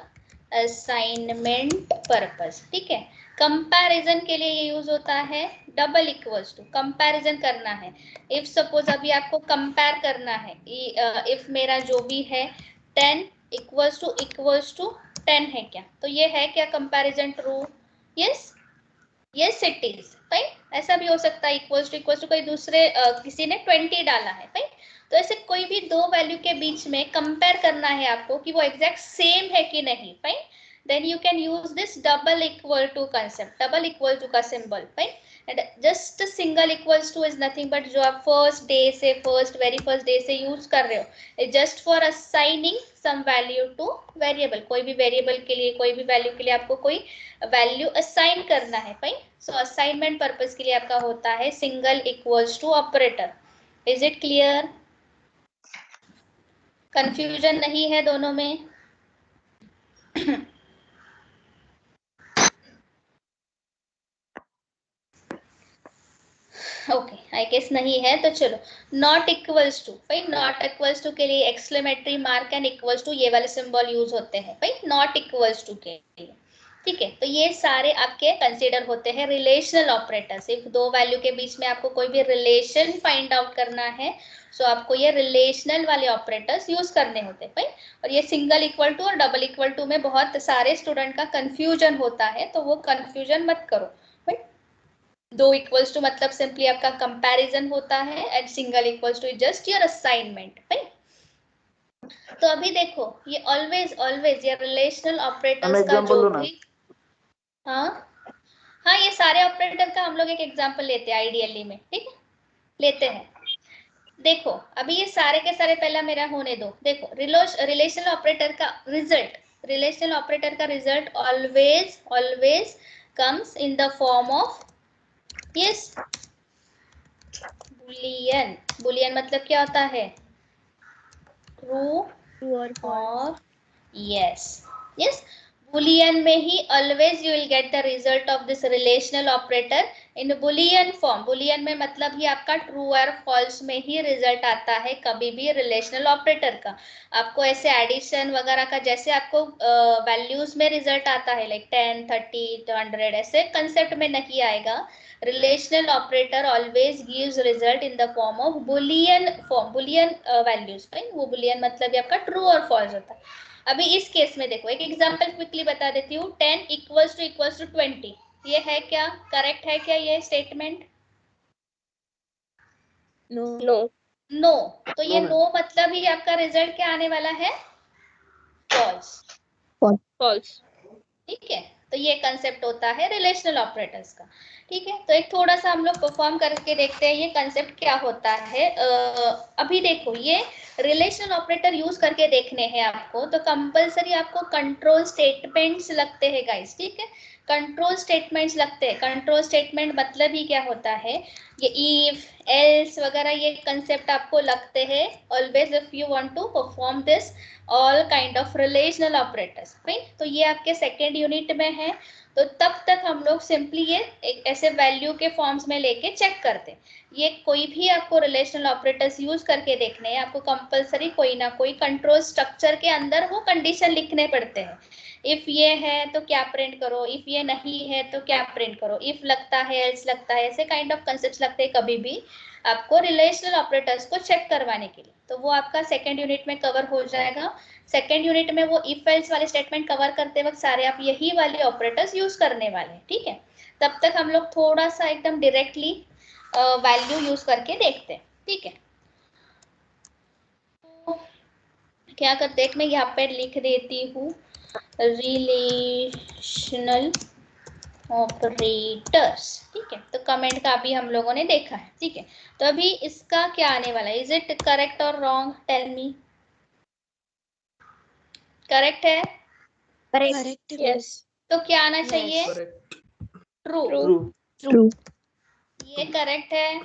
assignment purpose, ठीक है? कंपैरिजन के लिए ये यूज होता है डबल इक्वल्स टू, कंपैरिजन करना है। इफ सपोज अभी आपको कंपेयर करना है, इफ मेरा जो भी है 10 इक्वल्स टू 10 है क्या, तो ये है क्या comparison true? Yes yes it is, right? ऐसा भी हो सकता है इक्वल्स टू कोई दूसरे किसी ने 20 डाला है, राइट? तो ऐसे कोई भी दो वैल्यू के बीच में कंपेयर करना है आपको कि वो एग्जैक्ट सेम है कि नहीं, right? Then you can use this double equal to concept, double equal to का symbol, right? And just single equals to is nothing but जो आप वेरी फर्स्ट डे से यूज कर रहे हो, just for assigning some value to variable, कोई भी वेरिएबल के लिए, कोई भी वैल्यू के लिए आपको कोई वैल्यू असाइन करना है, राइट? सो असाइनमेंट पर्पस के लिए आपका होता है single equals to operator. Is it clear? Confusion नहीं है दोनों में? ओके आई गेस नहीं है, तो चलो नॉट इक्वल्स टू, भाई नॉट इक्वल्स टू के लिए exclamatory mark and equals to ये वाले सिंबल यूज होते हैं, भाई नॉट इक्वल्स टू के लिए। ठीक है, तो ये सारे आपके कंसीडर होते हैं रिलेशनल ऑपरेटर्स। सिर्फ दो वैल्यू के बीच में आपको कोई भी रिलेशन फाइंड आउट करना है, सो आपको ये रिलेशनल वाले ऑपरेटर्स यूज करने होते हैं भाई। और ये सिंगल इक्वल टू और डबल इक्वल टू में बहुत सारे स्टूडेंट का कंफ्यूजन होता है, तो वो कंफ्यूजन मत करो भाई। दो इक्वल्स टू मतलब सिंपली आपका कंपैरिजन होता है, and single equals to just your assignment भाई। तो अभी देखो ये ऑलवेज ऑलवेज ये रिलेशनल ऑपरेटर्स का जो भी, हाँ हाँ, ये सारे ऑपरेटर का हम लोग एक एग्जांपल लेते हैं आइडियली में, ठीक है, लेते हैं। देखो अभी ये सारे के सारे पहला मेरा होने दो। देखो रिलेशनल ऑपरेटर का रिजल्ट, रिलेशनल ऑपरेटर का result always always comes in the form of yes Boolean. Boolean मतलब क्या होता है? ट्रू और यस यस। Boolean में ही always you will get the result of this relational operator in Boolean form. Boolean में मतलब ही आपका true और false में ही result आता है कभी भी relational operator का। आपको ऐसे addition वगैरह का जैसे आपको values में result आता है like 10, 30, 100 ऐसे concept में नहीं आएगा। Relational operator always gives result in the form of Boolean form, Boolean values, right? वो Boolean मतलब ही आपका true और false होता है। अभी इस केस में देखो एक एग्जांपल क्विकली बता देती हूँ। 10 इक्वल्स टू 20, ये है क्या? करेक्ट है क्या ये स्टेटमेंट? No no. तो ये नो मतलब ही आपका रिजल्ट क्या आने वाला है? फॉल्स। फॉल्स। ठीक है, तो ये कंसेप्ट होता है रिलेशनल ऑपरेटर्स का। ठीक है, तो एक थोड़ा सा हम लोग परफॉर्म करके देखते हैं ये कंसेप्ट क्या होता है। अभी देखो ये रिलेशनल ऑपरेटर यूज करके देखने हैं आपको, तो कंपलसरी आपको कंट्रोल स्टेटमेंट्स लगते हैं गाइस। ठीक है, कंट्रोल स्टेटमेंट्स लगते हैं। कंट्रोल स्टेटमेंट मतलब ही क्या होता है? ये इफ, एल्स वगैरह ये कंसेप्ट आपको लगते हैं always if you want to perform this all kind of relational operators, right. तो ये आपके सेकेंड यूनिट में है, तो तब तक हम लोग सिंपली ये एक ऐसे वैल्यू के फॉर्म्स में लेके चेक करते हैं। ये कोई भी आपको रिलेशनल ऑपरेटर्स यूज करके देखने हैं, आपको कंपलसरी कोई ना कोई कंट्रोल स्ट्रक्चर के अंदर वो कंडीशन लिखने पड़ते हैं। इफ ये है तो क्या प्रिंट करो, इफ ये नहीं है तो क्या प्रिंट करो, इफ लगता है एल्स लगता है, ऐसे काइंड ऑफ कंसेप्ट लगते हैं कभी भी आपको रिलेशनल ऑपरेटर्स को चेक करवाने के लिए। तो वो आपका सेकेंड यूनिट में कवर हो जाएगा। सेकेंड यूनिट में वो इफ एल्स वाले स्टेटमेंट कवर करते वक्त सारे आप यही वाले ऑपरेटर्स यूज करने वाले हैं। ठीक है, तब तक हम लोग थोड़ा सा एकदम डायरेक्टली वैल्यू यूज करके देखते हैं। ठीक है, तो क्या करते हैं, मैं यहाँ पे लिख देती हूँ रिलेशनल ऑपरेटर्स। ठीक है, तो कमेंट का भी हम लोगों ने देखा है। ठीक है, तो अभी इसका क्या आने वाला है? इज इट करेक्ट और रॉन्ग? Tell me. करेक्ट है? करेक्ट। यस। तो क्या आना चाहिए? ट्रू। ट्रू। ये करेक्ट है?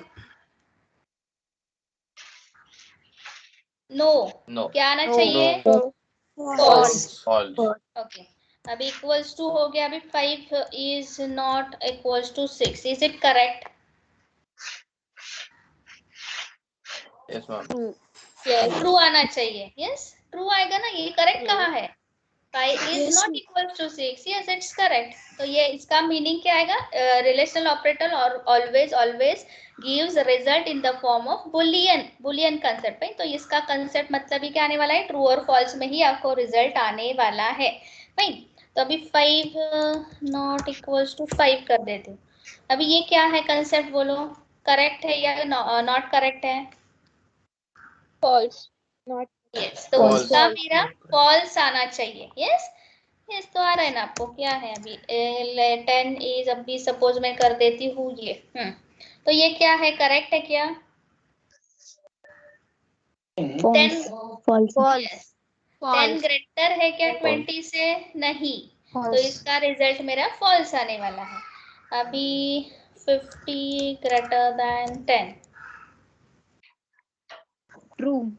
नो। क्या आना चाहिए? फॉल्स। ओके, अभी इक्वल्स टू हो गया। अभी 5 is not equals to 6, is it correct? Yes ma'am. True आना चाहिए। यस, ट्रू आएगा ना। ये करेक्ट कहाँ है? 5 is not equal to 6. Yes, it's correct. तो ये इसका मीनिंग क्या आएगा? Relational operator always always gives result in the form of Boolean, Boolean concept है। तो इसका कंसेप्ट मतलब ही क्या आने वाला है? ट्रू और फॉल्स में ही आपको रिजल्ट आने वाला है भाई। तो अभी 5 नॉट इक्वल्स टू 5 कर देते हैं। अभी ये क्या है कंसेप्ट, बोलो करेक्ट है या नॉट करेक्ट है? फॉल्स। यस, तो False. उसका मेरा फॉल्स आना चाहिए। यस यस, तो आ रहा है ना आपको? क्या है अभी 10 इज, अभी सपोज मैं कर देती हूँ ये तो ये क्या है? करेक्ट है क्या? 10 ग्रेटर है क्या 20 से? नहीं, तो इसका रिजल्ट मेरा फॉल्स आने वाला है। अभी 50 greater than 10। True.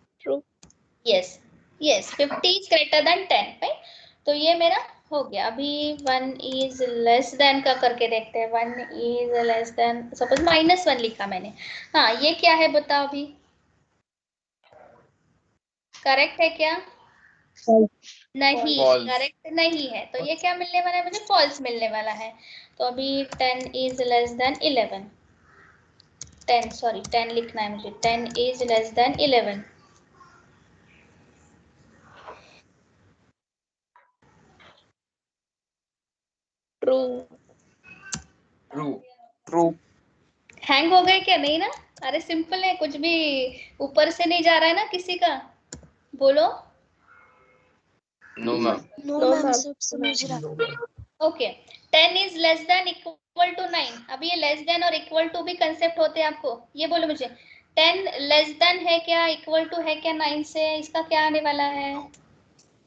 Yes yes, 50 is greater then 10, right. तो ये मेरा हो गया। अभी 1 इज लेस देन का करके देखते हैं। 1 इज लेस देन, सपोज -1 लिखा मैंने। हाँ, ये क्या है बताओ अभी? करेक्ट है क्या? नहीं, False. करेक्ट नहीं है, तो ये क्या मिलने वाला है मुझे? फॉल्स मिलने वाला है। तो अभी 10 इज लेस देन 11, 10 लिखना है मुझे, 10 is less then 11। True. True. True. Hang हो गए क्या? नहीं ना? अरे सिंपल है, कुछ भी ऊपर से नहीं जा रहा है ना किसी का। बोलो। No, ma'am. नो मैम, सब समझ रहा। Okay, 10 is less than equal to 9। अभी ये लेस देन और इक्वल टू भी कंसेप्ट होते हैं आपको, ये बोलो मुझे। 10 लेस देन है क्या, इक्वल टू है क्या 9 से? इसका क्या आने वाला है?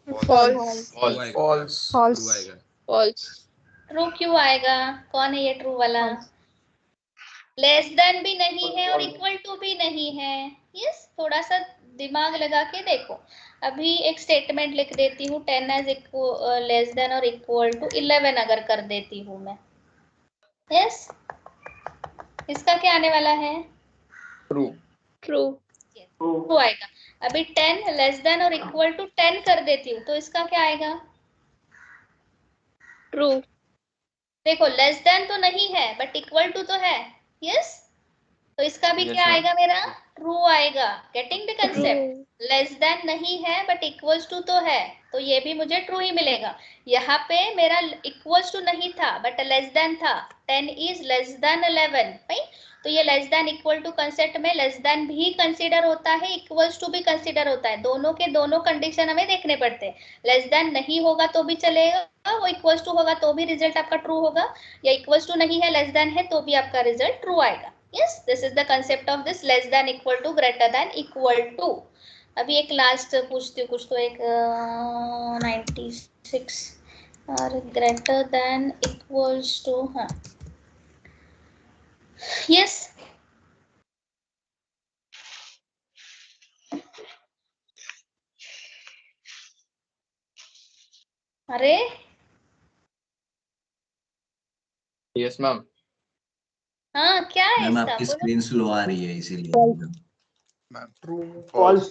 फॉल्स। False. ट्रू आएगा। फॉल्स। ट्रू क्यों आएगा? कौन है ये ट्रू वाला? लेस देन भी नहीं है और इक्वल टू भी नहीं है। यस, थोड़ा सा दिमाग लगा के देखो। अभी एक स्टेटमेंट लिख देती हूँ, 10 एज लेस देन और इक्वल टू 11 अगर कर देती हूँ मैं। यस, इसका क्या आने वाला है? True. ट्रू। ट्रू आएगा। अभी 10 लेस देन और इक्वल टू 10 कर देती हूँ, तो इसका क्या आएगा? ट्रू। देखो, लेस देन तो नहीं है बट इक्वल टू तो है। यस, तो इसका भी Yes, क्या ma'am. आएगा मेरा? ट्रू आएगा। Getting the concept? Less than नहीं है बट इक्वल्स टू तो है, तो ये भी मुझे ट्रू ही मिलेगा। यहाँ पे मेरा इक्वल्स टू नहीं था बट लेस देन था। 10 इज लेस देन 11, राइट? तो ये less than equal to concept में लेस देन भी कंसीडर होता है, इक्वल्स टू भी कंसीडर होता है। दोनों के दोनों कंडीशन हमें देखने पड़ते हैं। लेस देन नहीं होगा तो भी चलेगा, वो इक्वल्स टू होगा तो भी रिजल्ट आपका ट्रू होगा, या इक्वल्स टू नहीं है लेस देन है तो भी आपका रिजल्ट ट्रू आएगा। Yes, this is the concept of this less than equal to greater than equal to। अभी एक लास्ट पूछती हूँ कुछ, तो एक 96 और ग्रेटर देन इक्वल्स टू, हाँ यस। अरे Yes, ma'am. हाँ, क्या है मैम इसका? आपकी बोलो। स्क्रीन स्लो आ रही है इसीलिए। Ma'am. True. False.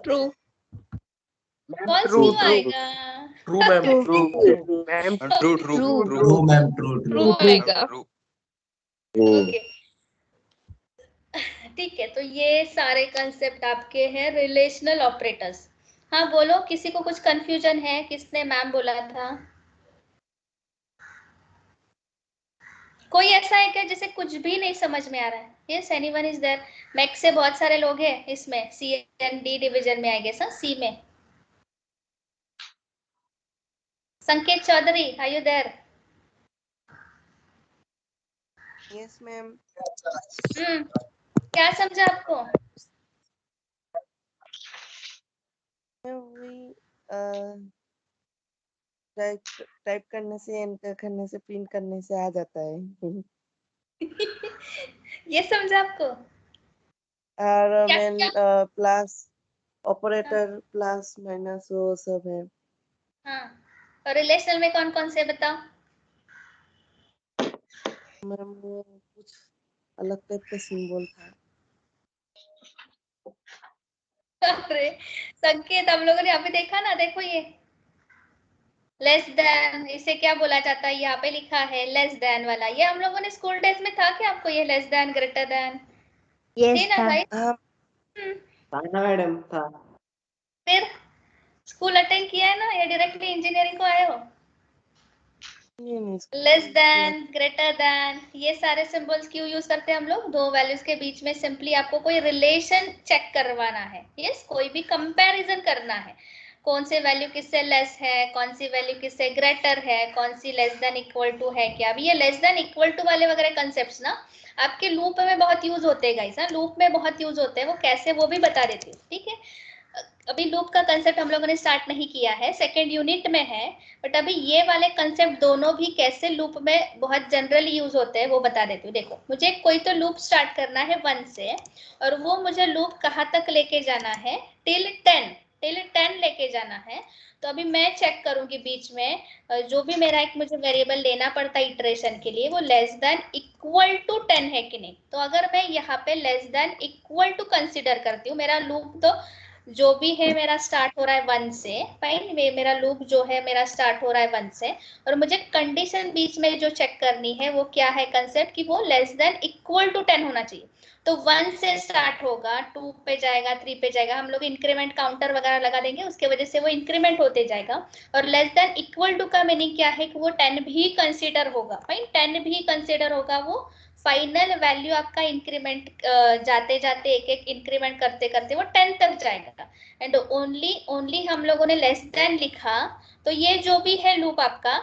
True. False True. क्यों आएगा? True, ma'am. True. Ma'am. True. True. True ma'am, true true true. आएगा। True. ओके, ठीक है, तो ये सारे कंसेप्ट आपके हैं रिलेशनल ऑपरेटर्स। हाँ बोलो, किसी को कुछ कंफ्यूजन है? किसने मैम बोला था? कोई ऐसा है क्या जिसे कुछ भी नहीं समझ में आ रहा है? Yes, anyone is there? Max से बहुत सारे लोग हैं इसमें, सी एंड डी डिवीजन में आएंगे सर, सी में। Sanket Chaudhary, are you there? Yes ma'am. क्या समझा आपको? वही टाइप करने से, एंटर करने से, प्रिंट करने से आ जाता है। ये समझा आपको? और क्या मैन क्या? प्लस ऑपरेटर, प्लस माइनस, वो सब है। हाँ, और रिलेशनल में कौन कौन से बताओ? मैम वो कुछ अलग टाइप का सिंबल था। अरे संकेत, हम लोगों ने अभी देखा ना, देखो ये लेस देन, इसे क्या बोला जाता है? यहाँ पे लिखा है लेस देन वाला। ये हम लोगों ने स्कूल डेज में था क्या आपको? ये लेस देन, ग्रेटर देन थी ना भाई? हाँ मैडम था। फिर स्कूल अटेंड किया है ना, या डायरेक्टली इंजीनियरिंग को आए हो? लेस देन, ग्रेटर देन, ये सारे सिंबल्स क्यों यूज करते हैं हम लोग? दो वैल्यूज के बीच में सिंपली आपको कोई रिलेशन चेक करवाना है। यस, कोई भी कंपैरिजन करना है, कौन सी वैल्यू किससे लेस है, कौन सी वैल्यू किससे ग्रेटर है, कौन सी लेस देन इक्वल टू है क्या। अभी ये लेस देन इक्वल टू वाले वगैरह कंसेप्ट्स ना आपके लूप में बहुत यूज होते हैं गाइस, लूप में बहुत यूज होते हैं। वो कैसे, वो भी बता देती हूँ, ठीक है? अभी लूप का कंसेप्ट हम लोगों ने स्टार्ट नहीं किया है, सेकेंड यूनिट में है, बट अभी ये वाले कंसेप्ट दोनों भी कैसे लूप में बहुत जनरली यूज होते हैं वो बता देती हूँ। देखो, मुझे कोई तो लूप स्टार्ट करना है 1 से, और वो मुझे लूप कहाँ तक लेके जाना है? टिल 10 लेके जाना है। तो अभी मैं चेक करूंगी बीच में जो भी मेरा एक मुझे वेरिएबल लेना पड़ता है इटरेशन के लिए, वो लेस देन इक्वल टू 10 है कि नहीं। तो अगर मैं यहाँ पे less than equal to consider करती हूँ, मेरा लूप तो जो भी है मेरा स्टार्ट हो रहा है 1 से, फाइन, मेरा लूप जो है मेरा स्टार्ट हो रहा है 1 से, और मुझे कंडीशन बीच में जो चेक करनी है वो क्या है कंसेप्ट, कि वो लेस देन इक्वल टू 10 होना चाहिए। तो 1 से स्टार्ट होगा, 2 पे जाएगा, 3 पे जाएगा, हम लोग इंक्रीमेंट काउंटर वगैरह लगा देंगे, उसके वजह से वो इंक्रीमेंट होते जाएगा। और लेस देन इक्वल टू का मीनिंग क्या है कि वो 10 भी कंसीडर होगा, फाइन, 10 भी कंसीडर होगा, वो फाइनल वैल्यू आपका इंक्रीमेंट जाते जाते एक एक इंक्रीमेंट करते करते वो 10 तक जाएगा। एंड ओनली हम लोगों ने लेस देन लिखा, तो ये जो भी है लूप आपका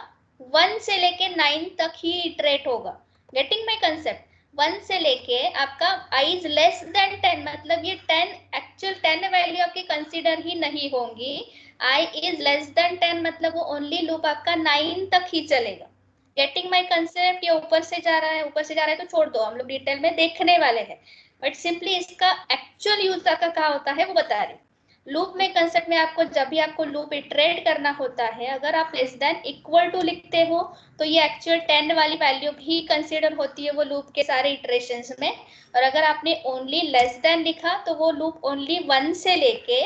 1 से लेके 9 तक ही इटरेट होगा। Getting my concept? 1 से लेके आपका i इज लेस देन 10, मतलब ये 10 एक्चुअल 10 वैल्यू आपकी कंसीडर ही नहीं होंगी। i इज लेस देन 10 मतलब वो ओनली लूप आपका 9 तक ही चलेगा। Getting my concept? ये ऊपर से जा रहा है, ऊपर से जा रहा है तो छोड़ दो, हम लोग डिटेल में देखने वाले हैं, बट सिंपली इसका एक्चुअल यूज आपका क्या होता है वो बता रही। लूप में कंसेप्ट में आपको जब भी आपको लूप इटरेट करना होता है, अगर आप लेस देन इक्वल टू लिखते हो तो ये एक्चुअल 10 वाली वैल्यू भी कंसीडर होती है वो लूप के सारे इटरेशंस में। और अगर आपने ओनली लेस देन लिखा तो वो लूप ओनली 1 से लेके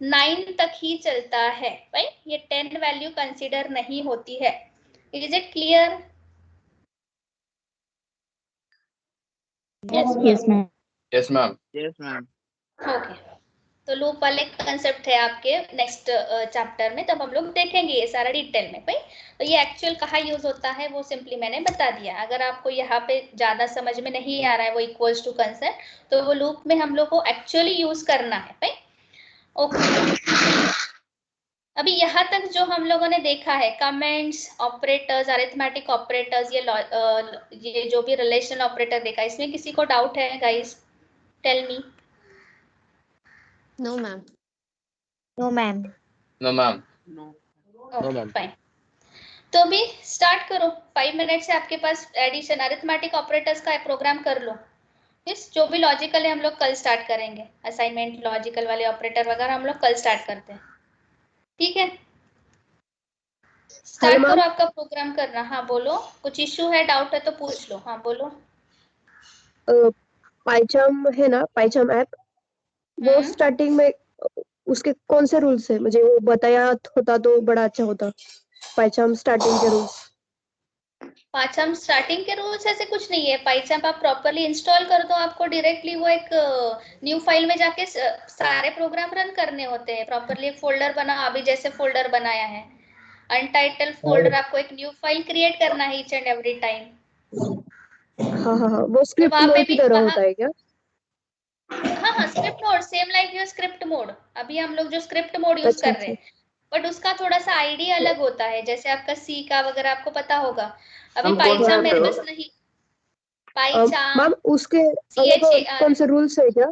9 तक ही चलता है, राइट? ये 10 वैल्यू कंसीडर नहीं होती है। Is it clear? Yes, ma'am. Yes, ma'am. Yes, ma'am. Okay, तो लूप वाले कंसेप्ट है आपके नेक्स्ट चैप्टर में, तब हम लोग देखेंगे ये सारा डिटेल में, भाई। तो ये एक्चुअल कहाँ यूज होता है वो सिंपली मैंने बता दिया। अगर आपको यहाँ पे ज्यादा समझ में नहीं आ रहा है वो इक्वल्स टू कंसेप्ट, तो वो लूप में हम लोग को एक्चुअली यूज करना है, भाई। ओके, अभी यहाँ तक जो हम लोगों ने देखा है कमेंट्स, ऑपरेटर्स, अरिथमेटिक ऑपरेटर्स, ये जो भी रिलेशनल ऑपरेटर देखा, इसमें किसी को डाउट है guys? Tell me. No, ma'am. No, ma'am. No, ma'am. Okay, fine. तो अभी स्टार्ट करो, 5 मिनट से आपके पास एडिशन अरिथमेटिक ऑपरेटर्स का प्रोग्राम कर लो। इस जो भी लॉजिकल है हम लोग कल स्टार्ट करेंगे, असाइनमेंट लॉजिकल वाले ऑपरेटर वगैरह हम लोग कल स्टार्ट करते हैं, ठीक है? स्टार्ट करो आपका प्रोग्राम करना। हाँ बोलो, कुछ इश्यू है, डाउट है तो पूछ लो। हाँ बोलो। पाइचाम है ना, पाइचाम ऐप, वो स्टार्टिंग में उसके कौन से रूल्स है, मुझे वो बताया होता तो बड़ा अच्छा होता। पाइचाम स्टार्टिंग के रूल्स। पाइचाम स्टार्टिंग के रूल्स ऐसे कुछ नहीं है। पाइचाम आप प्रॉपर्ली इंस्टॉल कर दो, आपको डायरेक्टली वो एक न्यू फाइल में जाके सारे प्रोग्राम रन करने होते हैं। प्रॉपर्ली फोल्डर बना, अभी जैसे फोल्डर बनाया है अनटाइटल फोल्डर, आपको एक न्यू फाइल क्रिएट करना है ईच एंड एवरी टाइम। हाँ हाँ हाँ, वो स्क्रिप्ट मोड की तरह होता है क्या? हाँ हाँ, script mode same like your script mode. अभी हम लोग जो स्क्रिप्ट मोड यूज कर रहे हैं, बट उसका थोड़ा सा आईडी अलग होता है, जैसे आपका सी का वगैरह आपको पता होगा। अभी पाइचाम मेरे पास नहीं। पाइचाम मैम उसके कौन से रूल्स है क्या?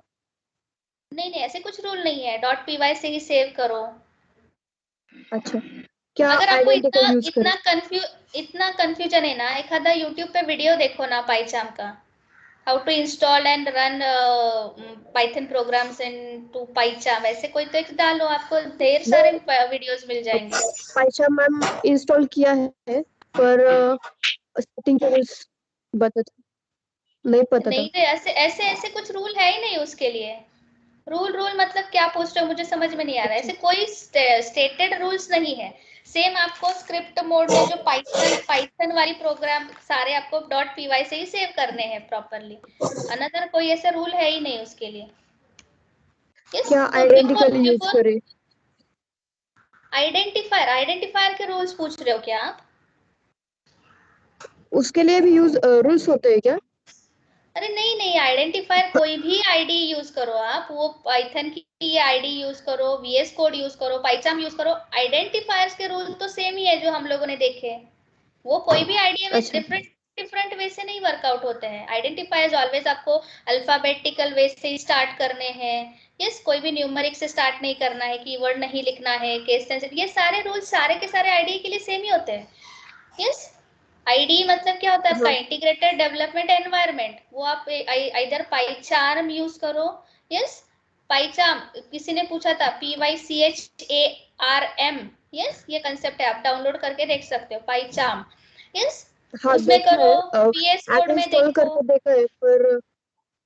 नहीं नहीं, ऐसे कुछ रूल नहीं है, .py से ही सेव करो। अच्छा, क्या अगर आपको आइडेंटिकल यूज करें? इतना कंफ्यूजन है ना, एक आधा यूट्यूब पे वीडियो देखो ना पाइचाम का, how to install and run Python programs into PyCharm, ऐसे कोई तो एक डालो, आपको ढेर सारे वीडियोस मिल जाएंगे। पाइचाम मैम इंस्टॉल किया है, पर सेटिंग के रूल्स नहीं पता नहीं था। ऐसे ऐसे ऐसे कुछ रूल है ही नहीं उसके लिए। रूल मतलब क्या पूछ रहे हो, मुझे समझ में नहीं आ रहा है। ऐसे कोई स्टेटेड रूल्स नहीं है। सेम आपको स्क्रिप्ट मोड में जो पाइथन वाली प्रोग्राम सारे आपको .py से ही सेव करने हैं प्रॉपर्ली। अनदर कोई ऐसा रूल है ही नहीं उसके लिए। क्या आइडेंटिकल यूज करें? आइडेंटिफायर के रूल्स पूछ रहे हो क्या आप? उसके लिए भी रूल्स होते हैं क्या? अरे नहीं नहीं, आइडेंटिफायर कोई भी आईडी यूज करो आप, वो पाइथन की ये आईडी यूज करो, VS कोड यूज करो, पाइचाम यूज करो, आइडेंटिफायर्स के रूल तो सेम ही है जो हम लोगों ने देखे। वो कोई भी आईडी में डिफरेंट वे से नहीं वर्कआउट होते हैं। आइडेंटिफायर्स ऑलवेज आपको अल्फाबेटिकल वे से स्टार्ट करने हैं। यस, कोई भी न्यूमेरिक से स्टार्ट नहीं करना है, कीवर्ड नहीं लिखना है, केस सेंसिटिव, ये सारे रूल्स सारे के सारे आईडी के लिए सेम ही होते हैं। यस, आईडी मतलब क्या होता है आपका? Integrated development environment. वो आप इधर पाइचार्म यूज करो। यस, पाइचार्म, किसी ने पूछा था PYCHARM। यस, ये कंसेप्ट है, आप डाउनलोड करके देख सकते हो, पाइचार्म। यस, उसमें करो, VS कोड में इंस्टॉल देखो। करके देखा है, पर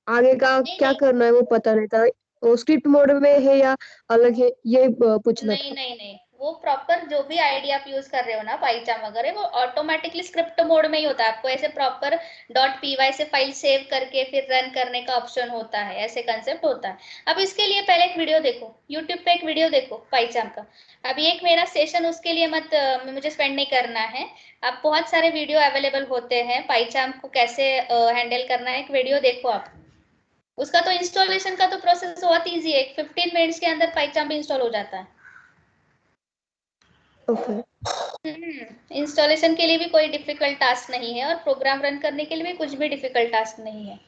आगे का क्या करना है वो पता नहीं था। वो स्क्रिप्ट मोड में है या अलग है, ये पूछना नहीं था। नहीं नहीं, वो प्रॉपर जो भी आईडी आप यूज कर रहे हो ना पाइचाम वगैरह, वो ऑटोमेटिकली स्क्रिप्ट मोड में ही होता है। आपको ऐसे प्रॉपर .py से फाइल सेव करके फिर रन करने का ऑप्शन होता है, ऐसे कंसेप्ट होता है। अब इसके लिए पहले एक वीडियो देखो, यूट्यूब पे एक वीडियो देखो पाइचाम का। अभी एक मेरा सेशन, उसके लिए मत मुझे स्पेंड नहीं करना है। आप बहुत सारे वीडियो अवेलेबल होते हैं पाइचाम को कैसे हैंडल करना है, एक वीडियो देखो आप। उसका तो इंस्टॉलेशन का तो प्रोसेस बहुत ईजी है, 15 मिनट्स के अंदर पाइचाम भी इंस्टॉल हो जाता है। ओके। इंस्टॉलेशन के लिए भी कोई डिफिकल्ट टास्क नहीं है, और प्रोग्राम रन करने के लिए भी कुछ भी डिफिकल्ट टास्क नहीं है।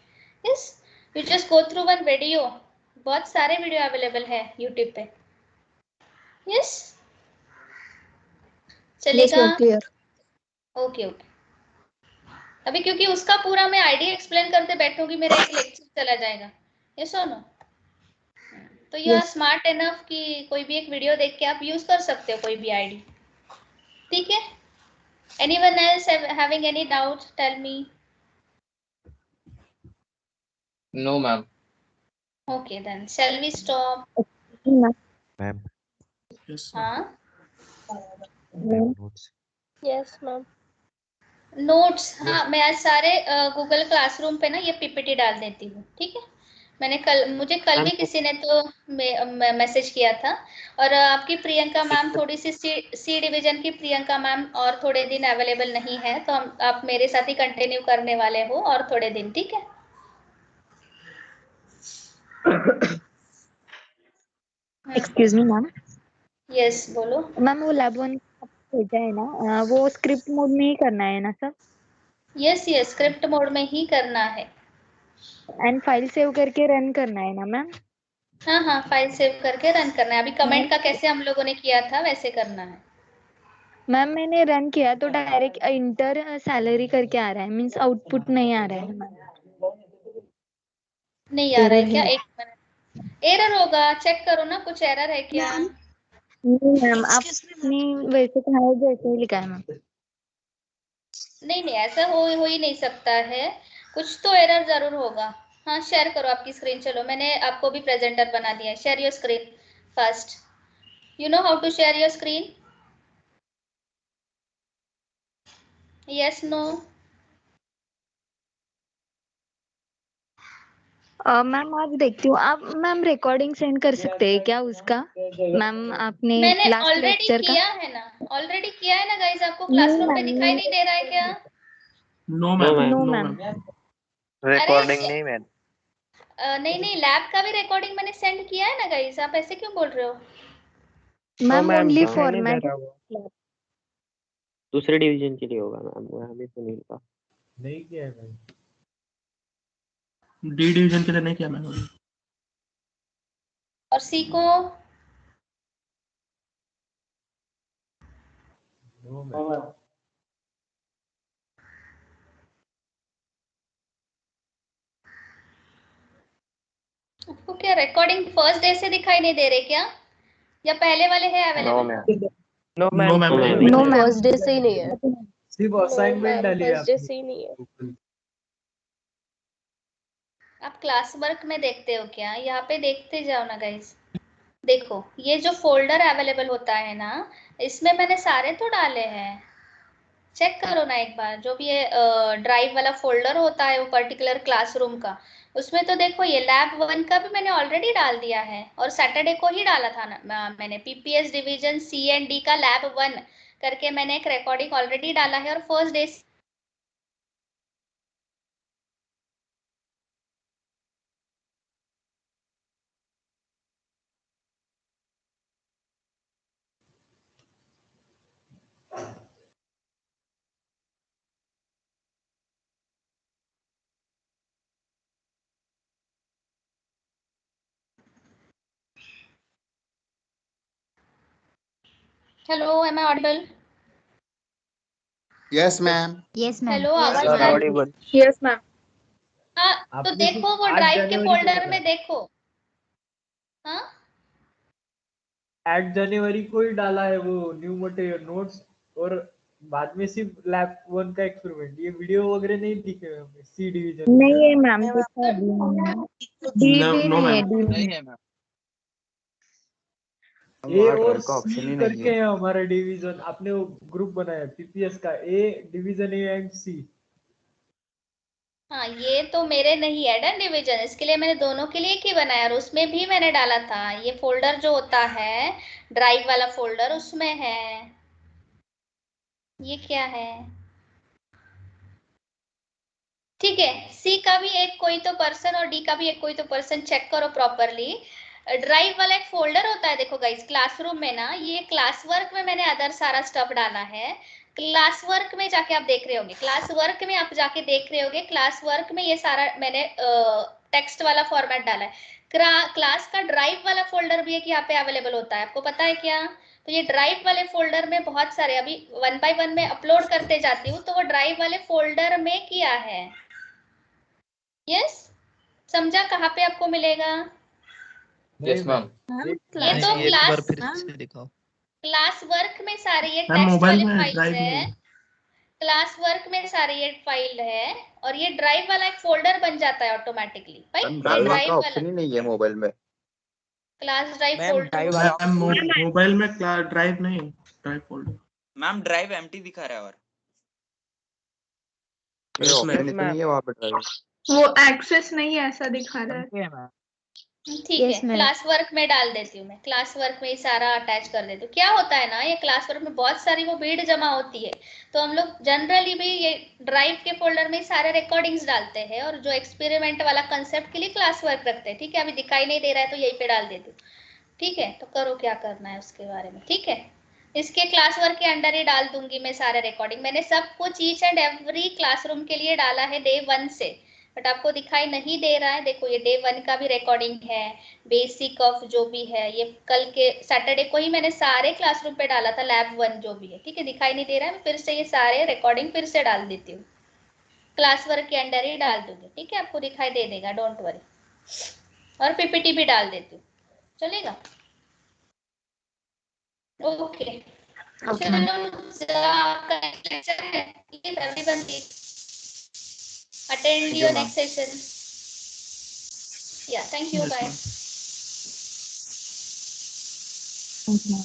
Yes, you just go through one video. बहुत सारे वीडियो अवेलेबल है यूट्यूब पे। यस, यस चलेगा। Ma'am, clear. Okay okay. अभी क्योंकि उसका पूरा मैं आईडी एक्सप्लेन करते बैठूंगी, मेरा एक लेक्चर चला जाएगा। यस और नो? तो you are yes. Smart enough कि कोई भी एक वीडियो देख के आप यूज कर सकते हो कोई भी आईडी। ठीक है? Anyone else having any doubts? Tell me. No, ma'am. Okay, then shall we stop? Ma'am हाँ, नोट्स यस मैम। नोट्स। हाँ, मैं आज सारे गूगल क्लासरूम पे ना ये पीपीटी डाल देती हूँ। ठीक है? मुझे कल भी किसी ने तो मैसेज किया था। और आपकी प्रियंका मैम, थोड़ी सी सी डिवीजन की प्रियंका मैम और थोड़े दिन अवेलेबल नहीं है, तो आप मेरे साथ ही कंटिन्यू करने वाले हो और थोड़े दिन। ठीक है? Excuse me ma'am. यस, बोलो। मैम वो लैब 1 भेजा है ना, वो स्क्रिप्ट मोड में ही करना है ना सब? यस यस, स्क्रिप्ट मोड में ही करना है। एंड फाइल सेव करके रन करना है ना मैम? हाँ हाँ, फाइल सेव करके रन करना है। अभी कमेंट का कैसे हम लोगों ने किया था वैसे करना है। मैम मैंने रन किया तो डायरेक्ट इंटर सैलरी करके आ रहा है, मींस आउटपुट नहीं आ रहा है मैम। नहीं आ रहा है एरर क्या? है। एक मिनट, एरर होगा, चेक करो ना, कुछ एरर है क्या? नहीं मैम, आपने वैसे कहा है जैसे ही लिखा है मैम। नहीं नहीं, ऐसा हो ही नहीं सकता है, कुछ तो एरर जरूर होगा। हाँ, शेयर करो आपकी स्क्रीन। चलो, मैंने आपको भी प्रेजेंटर बना दिया है। Share your screen first. You know how to share your screen? Yes, no? Ma'am आज देखती हूँ। आप मैम रिकॉर्डिंग सेंड कर सकते हैं क्या उसका? मैम आपने मैंने लास्ट ऑलरेडी लेक्चर का। किया है ना, ऑलरेडी किया है ना गाइस। आपको नहीं क्लासरूम पे दिखाई मैम, नहीं दे रहा है क्या? No ma'am. No ma'am. अरे रिकॉर्डिंग नहीं मैम। नहीं नहीं, लैब का भी रिकॉर्डिंग मैंने सेंड किया है ना गाइस, आप ऐसे क्यों बोल रहे हो? मैम ओनली दिखाई नहीं दे फॉर्मेट। रहा वो। दूसरे डिवीजन के लिए होगा मैम, वो हमें सुनील का नहीं किया है मैम। डी डिवीजन के लिए नहीं किया मैम। और सी को? No ma'am. आपको क्या रिकॉर्डिंग फर्स्ट डे से दिखाई नहीं दे रहे क्या, या पहले वाले हैं no available? Ma'am. No ma'am. No ma'am. First day से ही नहीं है। सिर्फ असाइनमेंट डाली है फर्स्ट डे आपने। से ही नहीं है। आप क्लास वर्क में देखते हो क्या? यहाँ पे देखते जाओ ना गाइस। देखो, ये जो फोल्डर अवेलेबल होता है ना, इसमें मैंने सारे तो डाले हैं। चेक करो ना एक बार, जो भी ये ड्राइव वाला फोल्डर होता है वो पर्टिकुलर क्लासरूम का, उसमें तो देखो ये लैब 1 का भी मैंने ऑलरेडी डाल दिया है, और सैटरडे को ही डाला था ना मैंने। PPS division C and D का लैब 1 करके मैंने एक रिकॉर्डिंग ऑलरेडी डाला है, और first day. Hello, am I audible? Yes, ma'am. Yes ma'am. Hello, आवाज आ रही है? ऑडिबल। Yes ma'am. हाँ, तो आपने देखो वो 8 ड्राइव के जनवरी को फोल्डर डाला में देखो। हाँ, 8 जनवरी को ही डाला है वो न्यू मटेरियल नोट्स और बाद में सिर्फ लैब 1 का एक्सपेरिमेंट, ये वीडियो वगैरह नहीं दिखे हमें सी डिवीजन नहीं है मैम, नहीं, कुछ अभी नहीं है। मैम। डी No, भी no, नहीं है, ma'am. डी नहीं है मैम। ए वहाँ और ड्राइव का ऑप्शन सी ही नहीं करके है। है हमारा डिवीजन। आपने वो ग्रुप बनाया पीपीएस का, ए डिवीजन ए एंड सी। हाँ, ये तो मेरे नहीं है डन डिवीजन, इसके लिए मैंने दोनों के लिए एक ही बनाया और उसमें भी मैंने डाला था ये फोल्डर जो होता है ड्राइव वाला फोल्डर, उसमें है। ये क्या है? ठीक है, सी का भी एक कोई तो पर्सन और डी का भी एक कोई तो पर्सन चेक करो प्रॉपरली। ड्राइव वाला एक फोल्डर होता है, देखो गाइस क्लासरूम में ना, ये क्लास वर्क में मैंने अदर सारा स्टफ डाला है। क्लास वर्क में जाके आप देख रहे होंगे, क्लास वर्क में आप जाके देख रहे होंगे, क्लास वर्क में ये सारा मैंने टेक्स्ट वाला फॉर्मेट डाला है। क्लास का ड्राइव वाला फोल्डर भी एक यहाँ पे अवेलेबल होता है, आपको पता है क्या? तो ये ड्राइव वाले फोल्डर में बहुत सारे, अभी 1 बाय 1 में अपलोड करते जाती हूँ, तो वो ड्राइव वाले फोल्डर में किया है। यस, समझा कहाँ पे आपको मिलेगा? Yes ma'am. ये तो एक बार फिर क्लास से दिखाओ। क्लास वर्क में सारे ये मैम टेक्स्ट मोबाइल वाले में फाइल्स ड्राइव है, नहीं। क्लास वर्क में सारे ये फाइल है और ये ड्राइव वाला एक फोल्डर बन जाता है ऑटोमेटिकली भाई। मैम ये ड्राइव ड्राइव का वाला ऑप्शन ही नहीं है मोबाइल में। Class drive ma'am folder drive होता है। मैम मोबाइल में ड्राइव नहीं, drive folder. Ma'am drive empty दिखा रहा है और Yes, ऑप्शन ही तो मैम। नहीं है वहाँ पे ड्राइव। वो एक्सेस नहीं ऐसा दिखा रहा है। मैम। ठीक Yes, है, ma'am. क्लास वर्क में डाल देती हूँ मैं, क्लास वर्क में ही सारा अटैच कर देती हूँ। क्या होता है ना, ये क्लास वर्क में बहुत सारी वो भीड़ जमा होती है, तो हम लोग जनरली भी ये ड्राइव के फोल्डर में सारे रिकॉर्डिंग्स डालते हैं और जो एक्सपेरिमेंट वाला कंसेप्ट के लिए क्लास वर्क रखते हैं। ठीक है, अभी दिखाई नहीं दे रहा है तो यहीं पे डाल देती हूँ। ठीक है, तो करो क्या करना है उसके बारे में। ठीक है, इसके क्लास वर्क के अंडर ही डाल दूंगी मैं सारे रिकॉर्डिंग। मैंने सब कुछ ईच एंड एवरी क्लासरूम के लिए डाला है डे 1 से, बट आपको दिखाई नहीं दे रहा है। देखो ये डे 1 का भी रिकॉर्डिंग है, बेसिक ऑफ जो भी है, ये कल के सैटरडे को ही मैंने सारे क्लासरूम पे डाला था, लैब 1 जो भी है। ठीक है, दिखाई नहीं दे रहा है, मैं फिर से ये सारे रिकॉर्डिंग फिर से डाल देती हूँ, क्लास वर्क के अंडर ही डाल दूंगी। ठीक है, आपको दिखाई दे देगा, डोंट वरी। और पीपीटी भी डाल देती हूँ, चलेगा? ओके, चलो आपका लेक्चर है, everyone attend your next session. Yeah, thank you, bye. Yes, ma'am.